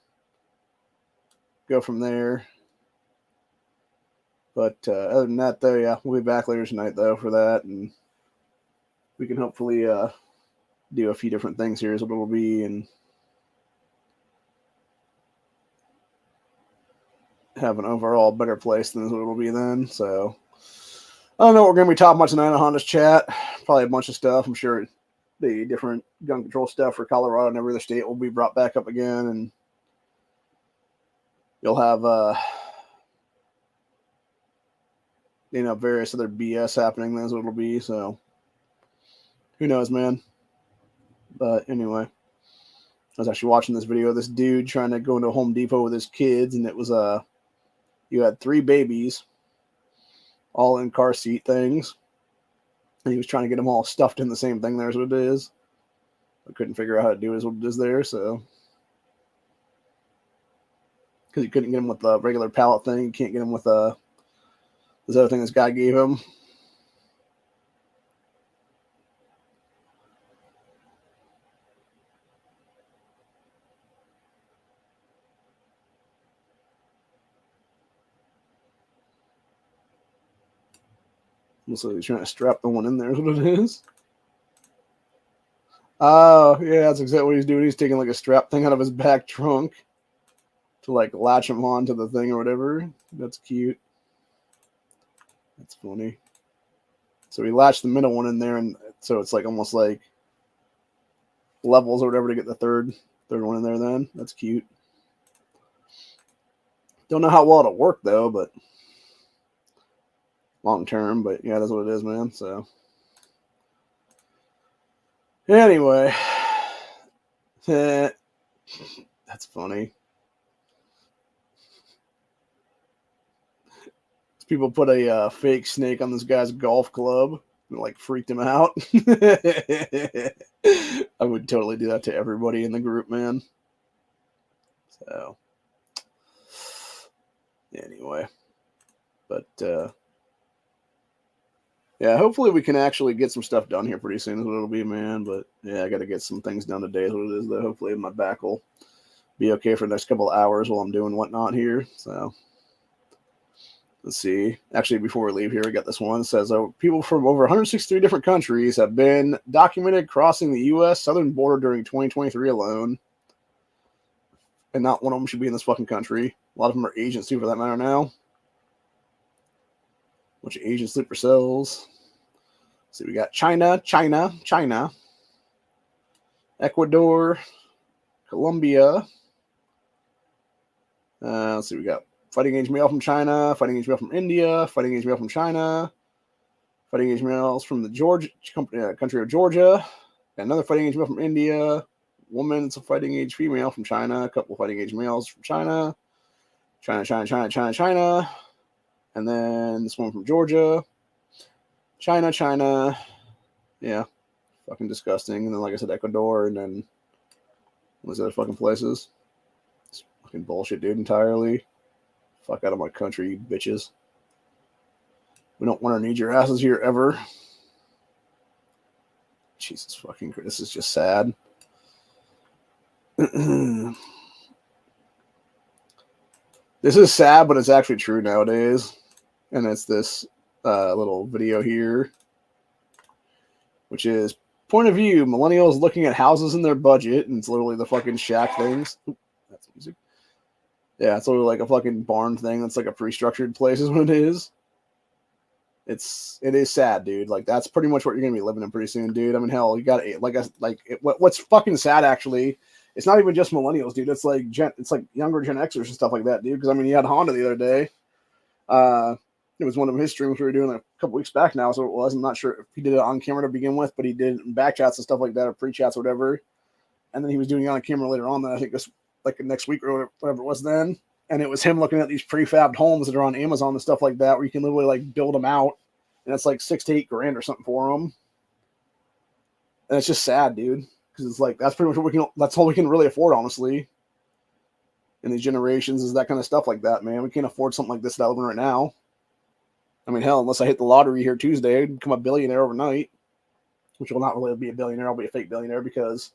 go from there. But other than that, though, yeah, we'll be back later tonight, though, for that, and we can hopefully do a few different things here is what it'll be, and have an overall better place than what it'll be then. So I don't know what we're going to be talking about tonight on Honda's chat. Probably a bunch of stuff. I'm sure the different gun control stuff for Colorado and every other state will be brought back up again, and you'll have various other BS happening. That's what it'll be. So who knows, man? But anyway, I was actually watching this video of this dude trying to go into Home Depot with his kids, and it was you had 3 babies all in car seat things, and he was trying to get them all stuffed in the same thing. There's what it is. I couldn't figure out how to do it. Is what it is there. So because you couldn't get them with the regular pallet thing, you can't get them with this other thing this guy gave him. So he's trying to strap the one in there is what it is. Oh, yeah, that's exactly what he's doing. He's taking like a strap thing out of his back trunk to like latch him onto the thing or whatever. That's cute. That's funny. So he latched the middle one in there, and so it's like almost like levels or whatever to get the third one in there then. That's cute. Don't know how well it'll work though, but long term, but yeah, that's what it is, man. So anyway, that's funny. People put a fake snake on this guy's golf club and like freaked him out. I would totally do that to everybody in the group, man. So anyway, but yeah, hopefully we can actually get some stuff done here pretty soon is what it'll be, man. But yeah, I got to get some things done today is what it is, though. Hopefully my back will be okay for the next couple of hours while I'm doing whatnot here. So let's see. Actually, before we leave here, we got this one. It says people from over 163 different countries have been documented crossing the U.S. southern border during 2023 alone. And not one of them should be in this fucking country. A lot of them are agents too, for that matter now. Bunch of Asian sleeper cells. So we got China, Ecuador, Colombia. Let's see, we got fighting age male from China, fighting age male from India, fighting age male from China, fighting age males from the country of Georgia, another fighting age male from India, woman's a fighting age female from China, a couple fighting age males from China, China, and then this one from Georgia, China, yeah, fucking disgusting. And then, like I said, Ecuador, and then what's other fucking places? It's fucking bullshit, dude, entirely. Fuck out of my country, you bitches. We don't want to need your asses here ever. Jesus fucking Christ, this is just sad. This is sad, but it's actually true nowadays. And it's this little video here, which is point of view, millennials looking at houses in their budget, and it's literally the fucking shack things. Oop, that's music. Yeah, it's literally like a fucking barn thing that's like a pre-structured place is what it is. It is sad, dude. Like, that's pretty much what you're gonna be living in pretty soon, dude. I mean, hell, you got what's fucking sad actually. It's not even just millennials, dude. It's like younger Gen Xers and stuff like that, dude. Because I mean, you had Honda the other day. It was one of his streams we were doing a couple weeks back now, so it was. I'm not sure if he did it on camera to begin with, but he did it in back chats and stuff like that, or pre-chats or whatever. And then he was doing it on camera later on. Then I think this like next week or whatever it was then. And it was him looking at these prefabbed homes that are on Amazon and stuff like that, where you can literally like build them out, and it's like $6 to $8 grand or something for them. And it's just sad, dude, because it's like that's pretty much what we can. That's all we can really afford, honestly. In these generations, is that kind of stuff like that, man. We can't afford something like this that I live in right now. I mean, hell, unless I hit the lottery here Tuesday, I'd become a billionaire overnight, which will not really be a billionaire. I'll be a fake billionaire because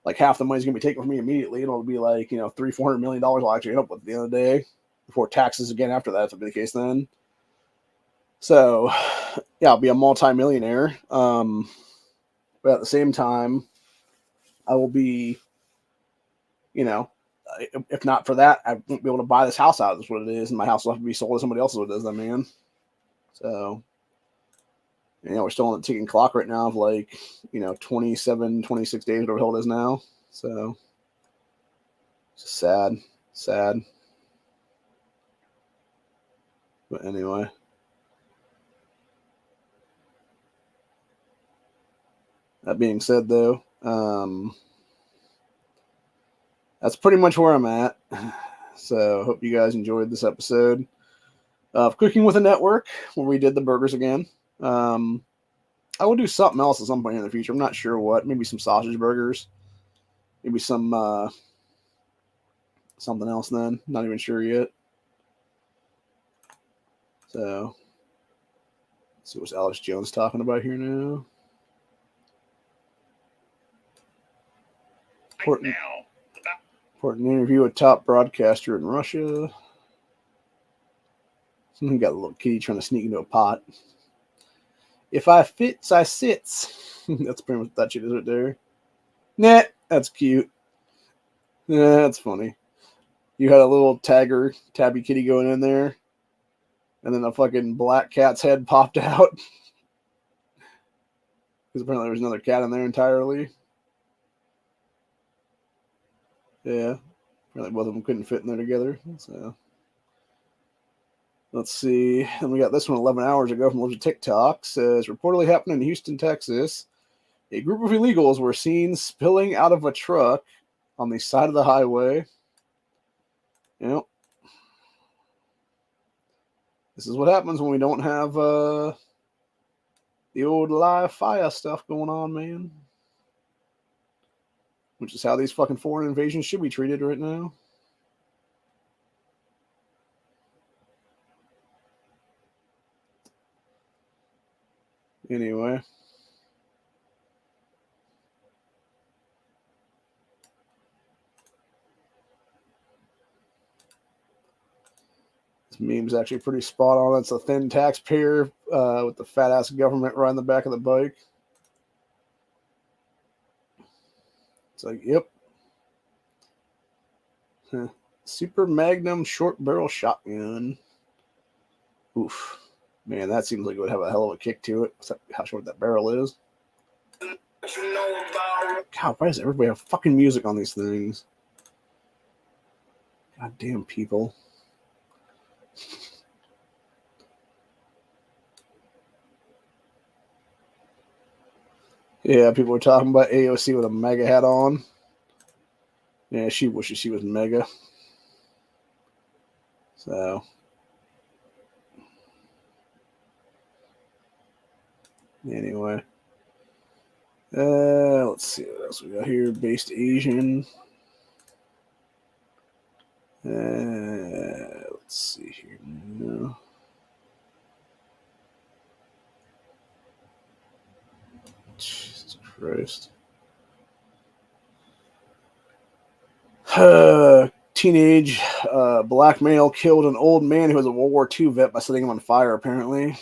like half the money's gonna be taken from me immediately, and it'll be like $300-400 million I'll actually end up with at the end of the day before taxes again after that, if that'll be the case then. So yeah, I'll be a multi-millionaire. But at the same time, I will be, if not for that, I won't be able to buy this house out. That's what it is, and my house will have to be sold to somebody else. What it is, then, man. So, we're still on the ticking clock right now of like, 27, 26 days, whatever the hell it is now. So, it's just sad. But anyway. That being said, though, that's pretty much where I'm at. So, hope you guys enjoyed this episode of Cooking with a Network, where we did the burgers again. I will do something else at some point in the future. I'm not sure what. Maybe some sausage burgers. Maybe some something else then. Not even sure yet. So, let's see what's Alex Jones talking about here now. Important interview with top broadcaster in Russia. We got a little kitty trying to sneak into a pot. If I fits, I sits. That's pretty much that shit is right there. Nah, that's cute. Yeah, that's funny. You had a little tabby kitty going in there, and then a fucking black cat's head popped out. Because apparently there was another cat in there entirely. Yeah. Apparently both of them couldn't fit in there together. So let's see. And we got this one 11 hours ago from Legit TikTok. Says reportedly happened in Houston, Texas. A group of illegals were seen spilling out of a truck on the side of the highway. Yep. This is what happens when we don't have the old live fire stuff going on, man. Which is how these fucking foreign invasions should be treated right now. Anyway. This meme's actually pretty spot on. It's a thin taxpayer with the fat ass government riding the back of the bike. It's like, yep. Huh. Super Magnum short barrel shotgun. Oof. Man, that seems like it would have a hell of a kick to it. How short that barrel is. God, why does everybody have fucking music on these things? Goddamn people. Yeah, people were talking about AOC with a mega hat on. Yeah, she wishes she was mega. So. Anyway. Let's see what else we got here. Based Asian. Let's see here. No. Jesus Christ. Teenage black male killed an old man who was a World War II vet by setting him on fire, apparently.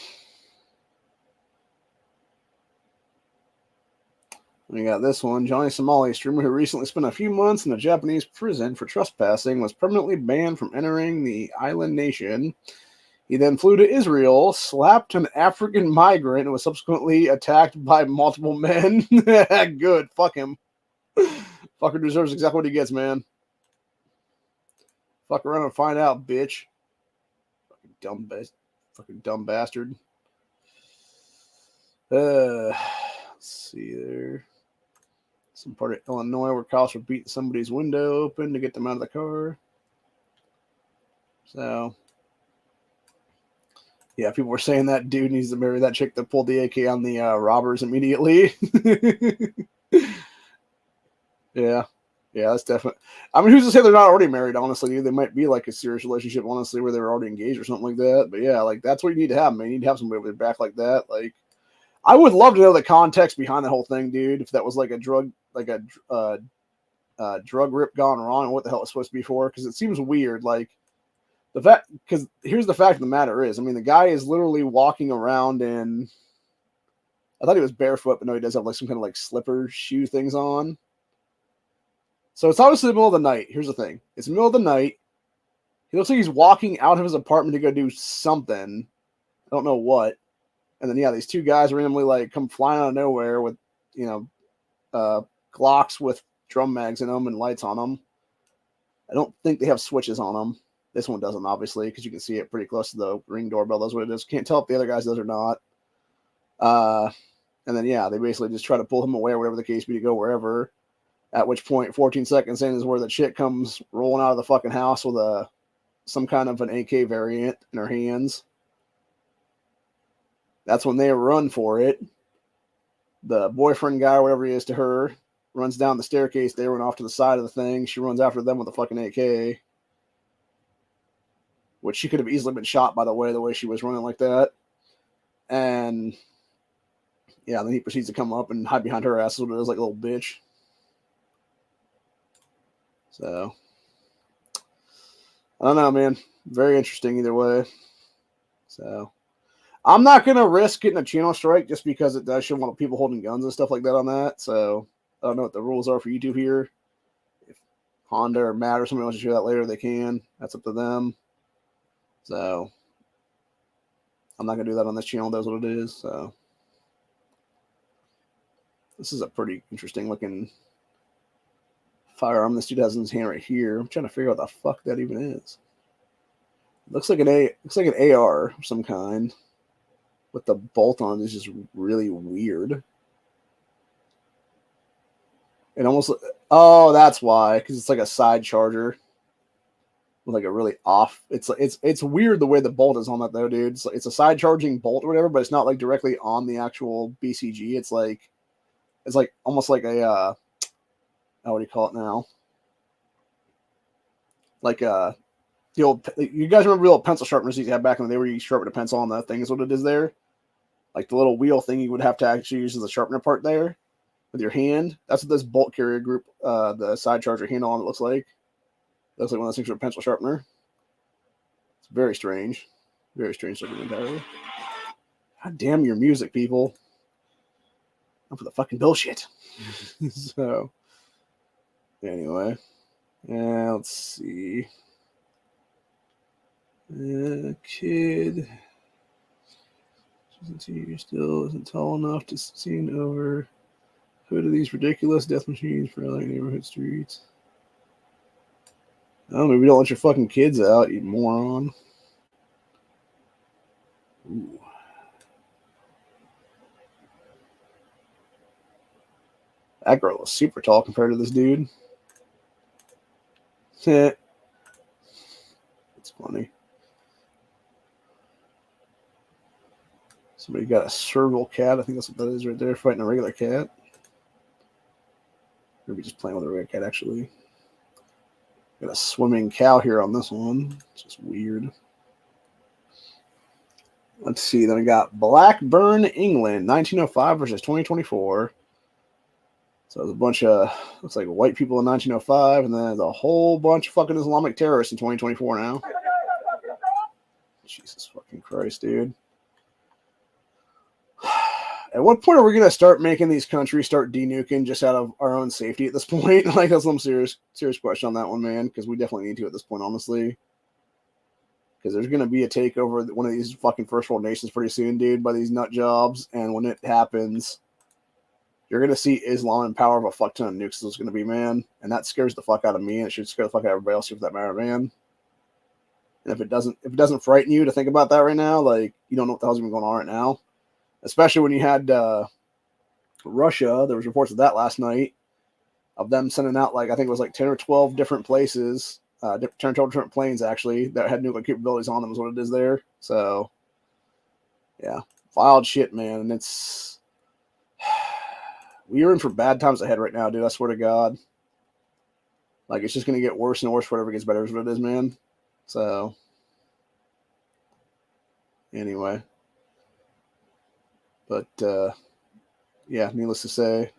We got this one. Johnny Somali, streamer who recently spent a few months in a Japanese prison for trespassing, was permanently banned from entering the island nation. He then flew to Israel, slapped an African migrant, and was subsequently attacked by multiple men. Good. Fuck him. Fucker deserves exactly what he gets, man. Fuck around and find out, bitch. Fucking dumb bastard. Let's see there. Some part of Illinois where cops were beating somebody's window open to get them out of the car. So, yeah, people were saying that dude needs to marry that chick that pulled the AK on the robbers immediately. Yeah, that's definitely. I mean, who's to say they're not already married? Honestly, they might be like a serious relationship, honestly, where they were already engaged or something like that. But yeah, like that's what you need to have, man. You need to have somebody with their back like that. Like, I would love to know the context behind the whole thing, dude. If that was like a drug, like a drug rip gone wrong, and what the hell it's supposed to be for? Because it seems weird. Like the fact, because here's the fact of the matter is, I mean, the guy is literally walking around in. I thought he was barefoot, but no, he does have like some kind of like slipper shoe things on. So it's obviously the middle of the night. Here's the thing. It's the middle of the night. He looks like he's walking out of his apartment to go do something. I don't know what. And then, yeah, these two guys randomly, like, come flying out of nowhere with, Glocks with drum mags in them and lights on them. I don't think they have switches on them. This one doesn't, obviously, because you can see it pretty close to the Ring doorbell. That's what it is. Can't tell if the other guys does or not. And then, yeah, they basically just try to pull him away or whatever the case be to go wherever. At which point, 14 seconds in is where the chick comes rolling out of the fucking house with some kind of an AK variant in her hands. That's when they run for it. The boyfriend guy, or whatever he is to her, runs down the staircase. They run off to the side of the thing. She runs after them with a fucking AK. Which she could have easily been shot, by the way she was running like that. And, yeah, then he proceeds to come up and hide behind her ass, what it is, like a little bitch. So, I don't know, man. Very interesting either way. So, I'm not going to risk getting a channel strike just because it does show a lot of people holding guns and stuff like that on that. So, I don't know what the rules are for YouTube here. If Honda or Matt or somebody wants to share that later, they can. That's up to them. So, I'm not going to do that on this channel. That's what it is. So, this is a pretty interesting looking firearm this dude has in his hand right here. I'm trying to figure out what the fuck that even is. Looks like an AR of some kind. With the bolt on is just really weird. It almost, oh, that's why, because it's like a side charger with like a really off. It's weird the way the bolt is on that though, dude. It's a side charging bolt or whatever, but it's not like directly on the actual BCG. It's like almost like a what do you call it now? Like the old, you guys remember the old pencil sharpeners you had back in the day where you sharpen a pencil on that thing is what it is there? Like the little wheel thing you would have to actually use as a sharpener part there with your hand. That's what this bolt carrier group, the side charger handle on it looks like. It looks like one of those things for a pencil sharpener. It's very strange. Very strange looking entirely. God damn your music, people. Not for the fucking bullshit. So, anyway. Let's see. Kid. Still isn't tall enough to see over hood of these ridiculous death machines for LA neighborhood streets. Oh, maybe don't let your fucking kids out, you moron. Ooh. That girl is super tall compared to this dude. It's funny. Somebody got a serval cat. I think that's what that is right there, fighting a regular cat. Maybe just playing with a regular cat, actually. Got a swimming cow here on this one. It's just weird. Let's see. Then we got Blackburn, England, 1905 versus 2024. So there's a bunch of, looks like white people in 1905, and then there's a whole bunch of fucking Islamic terrorists in 2024 now. Jesus fucking Christ, dude. At what point are we going to start making these countries start denuking just out of our own safety at this point? Like, that's some serious question on that one, man, because we definitely need to at this point, honestly. Because there's going to be a takeover of one of these fucking first world nations pretty soon, dude, by these nut jobs, and when it happens, you're going to see Islam in power of a fuck ton of nukes. It's going to be, man, and that scares the fuck out of me, and it should scare the fuck out of everybody else for that matter, man. And if it doesn't frighten you to think about that right now, like, you don't know what the hell's even going on right now. Especially when you had Russia, there was reports of that last night, of them sending out, like, I think it was like 10 or 12 different places, 10 or 12 different planes, actually, that had nuclear capabilities on them is what it is there. So, yeah, wild shit, man. And it's, we are in for bad times ahead right now, dude. I swear to God. Like, it's just going to get worse and worse whatever gets better is what it is, man. So, anyway. But, yeah, needless to say.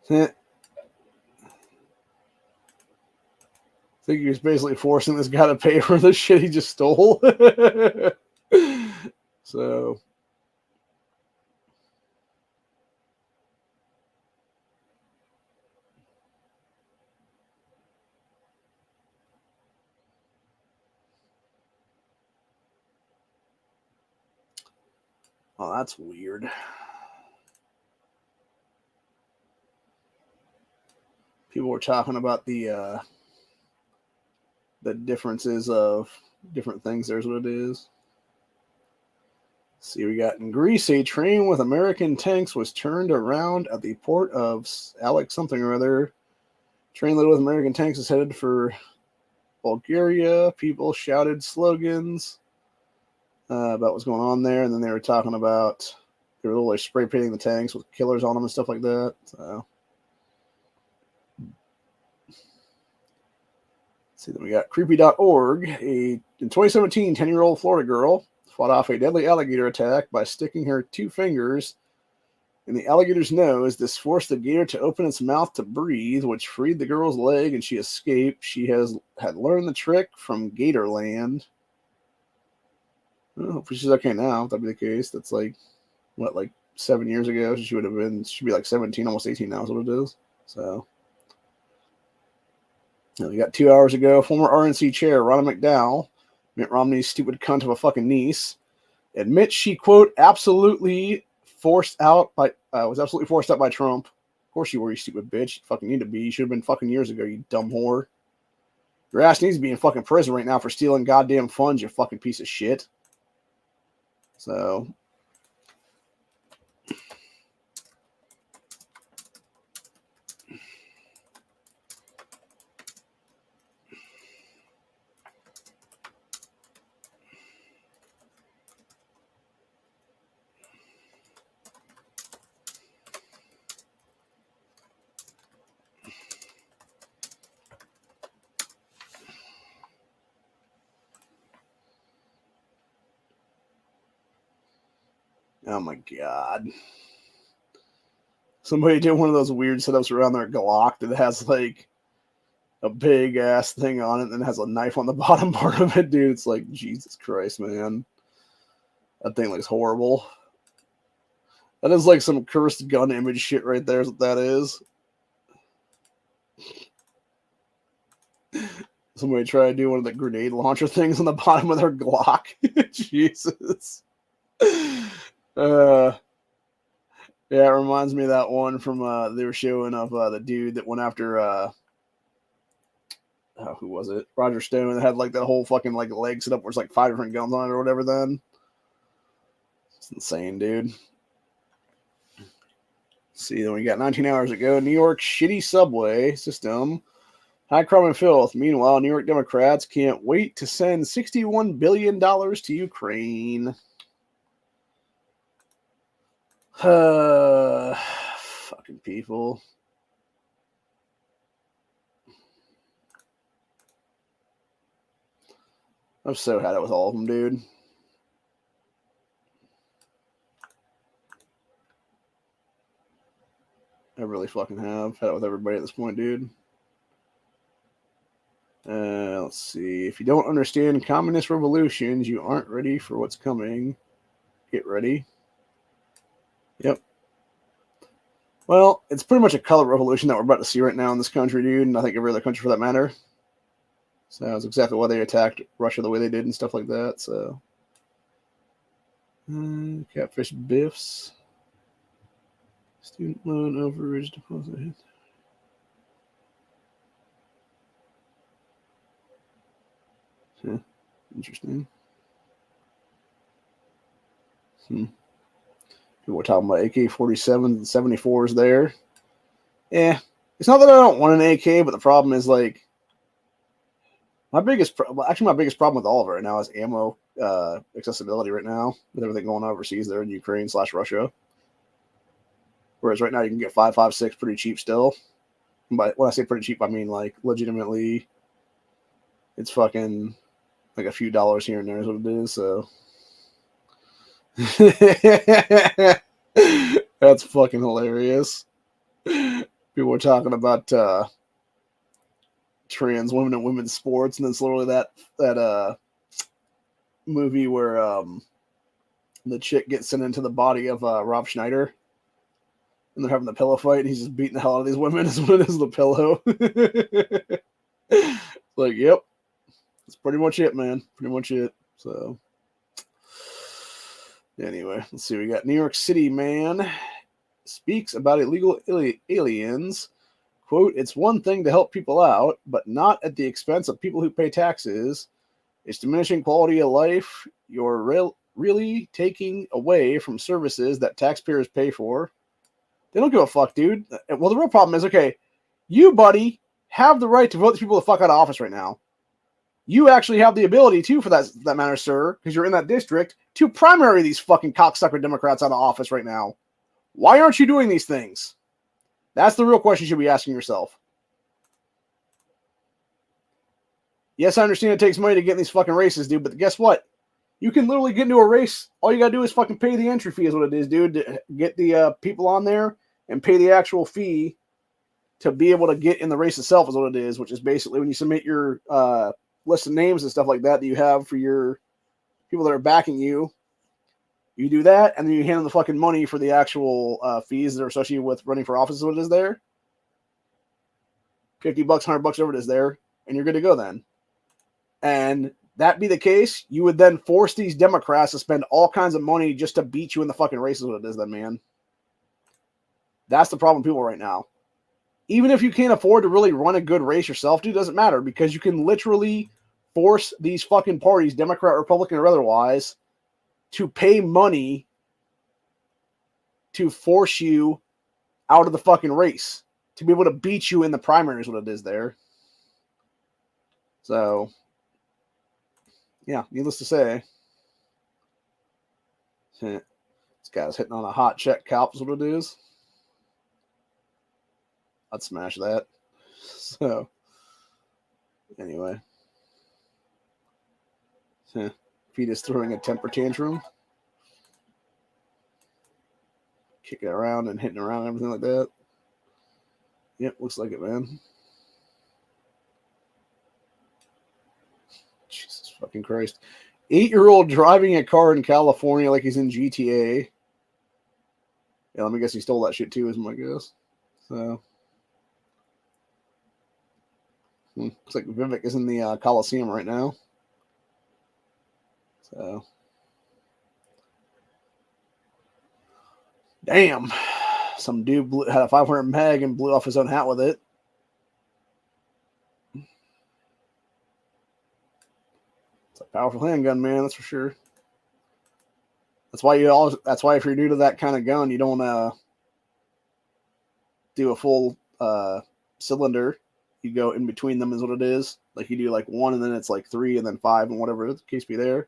I think he was basically forcing this guy to pay for the shit he just stole. So, oh, that's weird. People were talking about the differences of different things. There's what it is. Let's see, we got in Greece, a train with American tanks was turned around at the port of Alex something or other. Train loaded with American tanks is headed for Bulgaria. People shouted slogans about what's going on there, and then they were talking about they were literally spray painting the tanks with killers on them and stuff like that. So, let's see, then we got creepy.org. In 2017, 10-year-old Florida girl fought off a deadly alligator attack by sticking her 2 fingers in the alligator's nose. This forced the gator to open its mouth to breathe, which freed the girl's leg, and she escaped. She had learned the trick from Gatorland. Well, hopefully she's okay now. If that'd be the case. That's like, what, like 7 years ago? She'd be like 17, almost 18 now is what it is. So, we got 2 hours ago. Former RNC chair Ronna McDowell, Mitt Romney's stupid cunt of a fucking niece, admits she, quote, was absolutely forced out by Trump. Of course you were, you stupid bitch. You fucking need to be. You should have been fucking years ago, you dumb whore. Your ass needs to be in fucking prison right now for stealing goddamn funds, you fucking piece of shit. So, Oh my god. Somebody did one of those weird setups around their Glock that has like a big ass thing on it and has a knife on the bottom part of it, dude. It's like, Jesus Christ, man. That thing looks horrible. That is like some cursed gun image shit right there, is what that is. Somebody try to do one of the grenade launcher things on the bottom of their Glock. Jesus. Yeah, it reminds me of that one from they were showing of the dude that went after who was it? Roger Stone, that had like that whole fucking like leg set up where it's like 5 different guns on it or whatever. Then it's insane, dude. See, then we got 19 hours ago. New York shitty subway system, high crime and filth. Meanwhile, New York Democrats can't wait to send $61 billion to Ukraine. Fucking people. I've so had it with all of them, dude. I really fucking have had it with everybody at this point, dude. Let's see. If you don't understand communist revolutions, you aren't ready for what's coming. Get ready. Yep. Well, it's pretty much a color revolution that we're about to see right now in this country, dude, and I think every other country for that matter. So that's exactly why they attacked Russia the way they did and stuff like that. So, catfish biffs. Student loan overage deposit. Interesting. People were talking about AK-47s and 74s there. Yeah, it's not that I don't want an AK, but the problem is like my biggest problem with all of it right now is ammo accessibility right now with everything going on overseas there in Ukraine / Russia. Whereas right now you can get 5.56 pretty cheap still. But when I say pretty cheap, I mean like legitimately, it's fucking like a few dollars here and there is what it is. So that's fucking hilarious. People were talking about trans women and women's sports, and it's literally that movie where the chick gets sent into the body of Rob Schneider, and they're having the pillow fight, and he's just beating the hell out of these women as well as the pillow. Like, yep, that's pretty much it, man. Pretty much it. So, anyway, let's see. We got New York City man speaks about illegal aliens. Quote, it's one thing to help people out, but not at the expense of people who pay taxes. It's diminishing quality of life. You're really taking away from services that taxpayers pay for. They don't give a fuck, dude. Well, the real problem is, okay, you, buddy, have the right to vote the people the fuck out of office right now. You actually have the ability to, for that matter, sir, because you're in that district, to primary these fucking cocksucker Democrats out of office right now. Why aren't you doing these things? That's the real question you should be asking yourself. Yes, I understand it takes money to get in these fucking races, dude, but guess what? You can literally get into a race. All you gotta do is fucking pay the entry fee is what it is, dude. To get the people on there and pay the actual fee to be able to get in the race itself is what it is, which is basically when you submit your list of names and stuff like that you have for your people that are backing you. You do that, and then you hand them the fucking money for the actual fees that are associated with running for office is what it is there. $50, $100, whatever it is there, and you're good to go then. And that be the case, you would then force these Democrats to spend all kinds of money just to beat you in the fucking race is what it is then, man. That's the problem with people right now. Even if you can't afford to really run a good race yourself, dude, it doesn't matter because you can literally force these fucking parties, Democrat, Republican, or otherwise, to pay money to force you out of the fucking race, to be able to beat you in the primaries, what it is there. So, yeah, needless to say, this guy's hitting on a hot check cop is what it is. I'd smash that. So, anyway. If he is throwing a temper tantrum. kicking around and hitting around and everything like that. Yep, looks like it, man. Jesus fucking Christ. 8-year-old driving a car in California like he's in GTA. Yeah, let me guess he stole that shit too, is my guess. So, looks like Vivek is in the Coliseum right now. So, damn. Some dude had a 500 mag and blew off his own hat with it. It's a powerful handgun, man. That's for sure. That's why if you're new to that kind of gun, you don't do a full cylinder. You go in between them is what it is. Like you do like 1 and then it's like 3 and then 5 and whatever the case be there.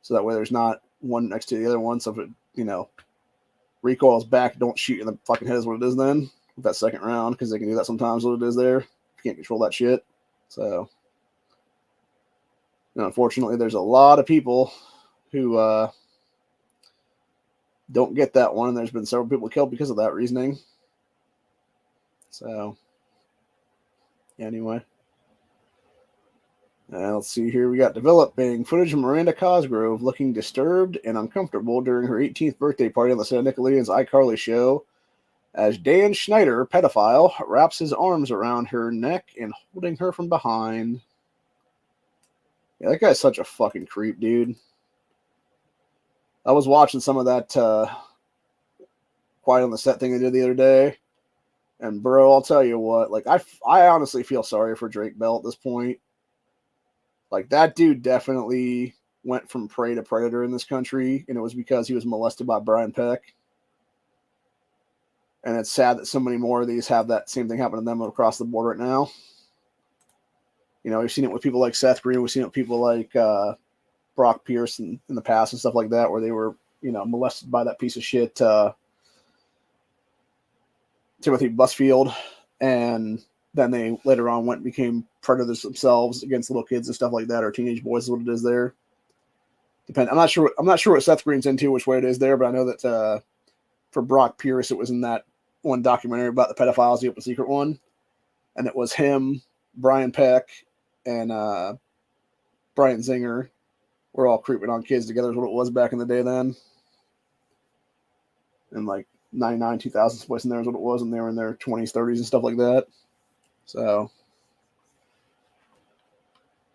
So that way there's not one next to the other one. So if it, recoils back, don't shoot in the fucking head is what it is then with that second round, because they can do that sometimes what it is there. You can't control that shit. So, unfortunately, there's a lot of people who don't get that one, and there's been several people killed because of that reasoning. So, anyway. Let's see here. We got developing footage of Miranda Cosgrove looking disturbed and uncomfortable during her 18th birthday party on the Santa Nicolaitans iCarly show as Dan Schneider, pedophile, wraps his arms around her neck and holding her from behind. Yeah, that guy's such a fucking creep, dude. I was watching some of that Quiet on the Set thing they did the other day. And, bro, I'll tell you what. Like, I honestly feel sorry for Drake Bell at this point. Like, that dude definitely went from prey to predator in this country, and it was because he was molested by Brian Peck. And it's sad that so many more of these have that same thing happen to them across the board right now. We've seen it with people like Seth Green. We've seen it with people like Brock Pierce in the past and stuff like that, where they were, molested by that piece of shit Timothy Busfield. And then they later on went and became predators themselves against little kids and stuff like that, or teenage boys is what it is there. I'm not sure what Seth Green's into, which way it is there, but I know that for Brock Pierce, it was in that one documentary about the pedophiles, the Open Secret one. And it was him, Brian Peck, and Brian Zinger were all creeping on kids together is what it was back in the day then. And like 99, 2000 place in there is what it was, and they were in their 20s, 30s and stuff like that. So,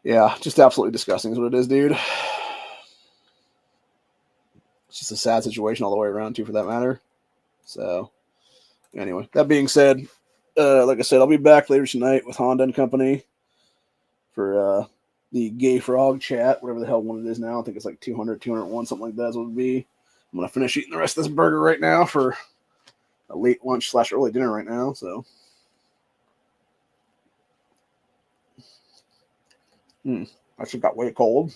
yeah, just absolutely disgusting is what it is, dude. It's just a sad situation all the way around, too, for that matter. So, anyway, that being said, like I said, I'll be back later tonight with Honda and Company for the Gay Frog chat, whatever the hell one it is now. I think it's like 200, 201, something like that is what it would be. I'm going to finish eating the rest of this burger right now for a late lunch / early dinner right now, so. That shit got way cold.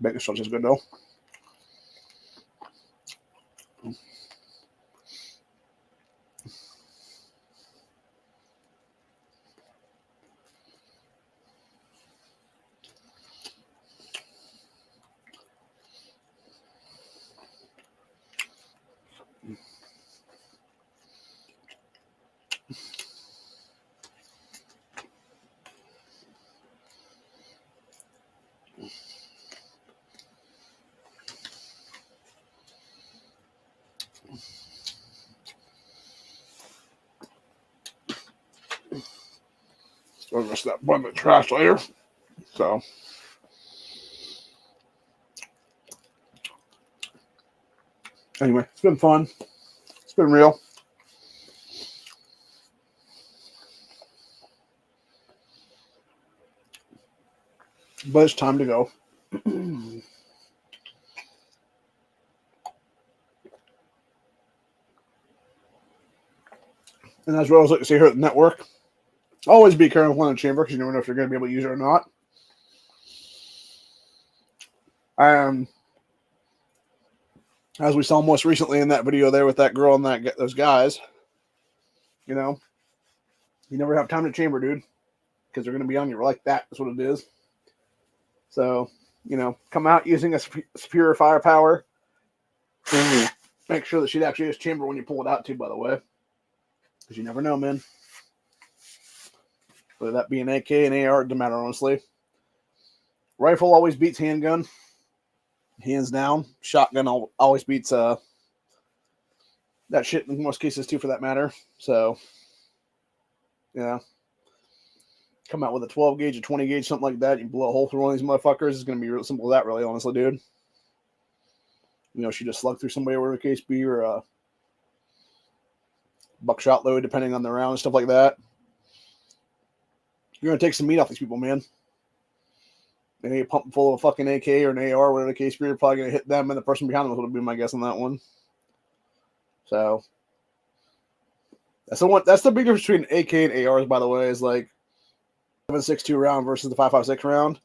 Bacon sausage is good though. Throw the rest of that bun in the trash later. So. Anyway, it's been fun. It's been real. But it's time to go. And as well as like to say here at the network, always be careful in the chamber because you never know if you're going to be able to use it or not. As we saw most recently in that video there with that girl and those guys, you never have time to chamber, dude. because they're going to be on you like that. That's what it is. So, come out using a superior firepower. Make sure that she'd actually use chamber when you pull it out, too, by the way. Because you never know, man. Whether that be an AK, an AR, it doesn't matter, honestly. Rifle always beats handgun. Hands down. Shotgun always beats that shit in most cases, too, for that matter. So, come out with a 12 gauge, a 20 gauge, something like that. You blow a hole through one of these motherfuckers. It's going to be real simple as that, really, honestly, dude. She just slug through somebody, whatever the case be, or a buckshot load, depending on the round and stuff like that. You're going to take some meat off these people, man. They get pumped full of a fucking AK or an AR, whatever the case be, you're probably going to hit them and the person behind them would be my guess on that one. So, that's the big difference between AK and ARs, by the way, is like 7.62 round versus the 5.56 round.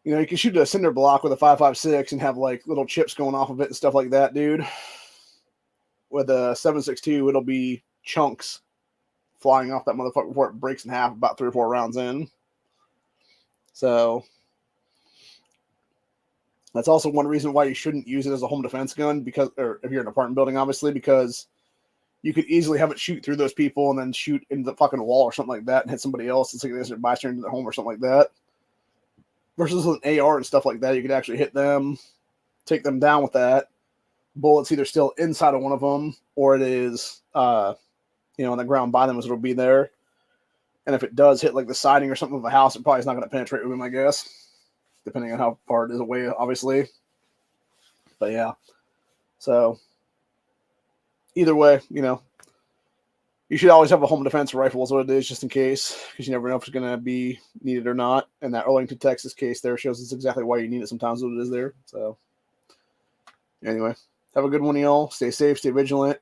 You can shoot a cinder block with a 5.56 and have like little chips going off of it and stuff like that, dude. With a 7.62, it'll be chunks flying off that motherfucker before it breaks in half about 3 or 4 rounds in. So that's also one reason why you shouldn't use it as a home defense gun, or if you're in an apartment building, obviously, because you could easily have it shoot through those people and then shoot into the fucking wall or something like that and hit somebody else and take a bystander into their home or something like that. Versus with an AR and stuff like that, you could actually hit them, take them down with that. Bullets either still inside of one of them, or it is, on the ground by them as it'll be there. And if it does hit like the siding or something of a house, it probably is not going to penetrate with them, I guess, depending on how far it is away, obviously. But yeah, so either way, you should always have a home defense rifle is what it is, just in case, because you never know if it's going to be needed or not. And that Arlington, Texas case there shows us exactly why you need it sometimes what it is there. So anyway, have a good one, y'all. Stay safe, stay vigilant.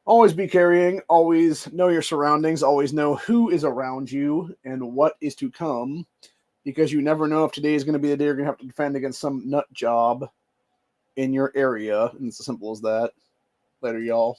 Always be carrying. Always know your surroundings. Always know who is around you and what is to come, because you never know if today is going to be the day you're going to have to defend against some nut job in your area. And it's as simple as that. Later, y'all.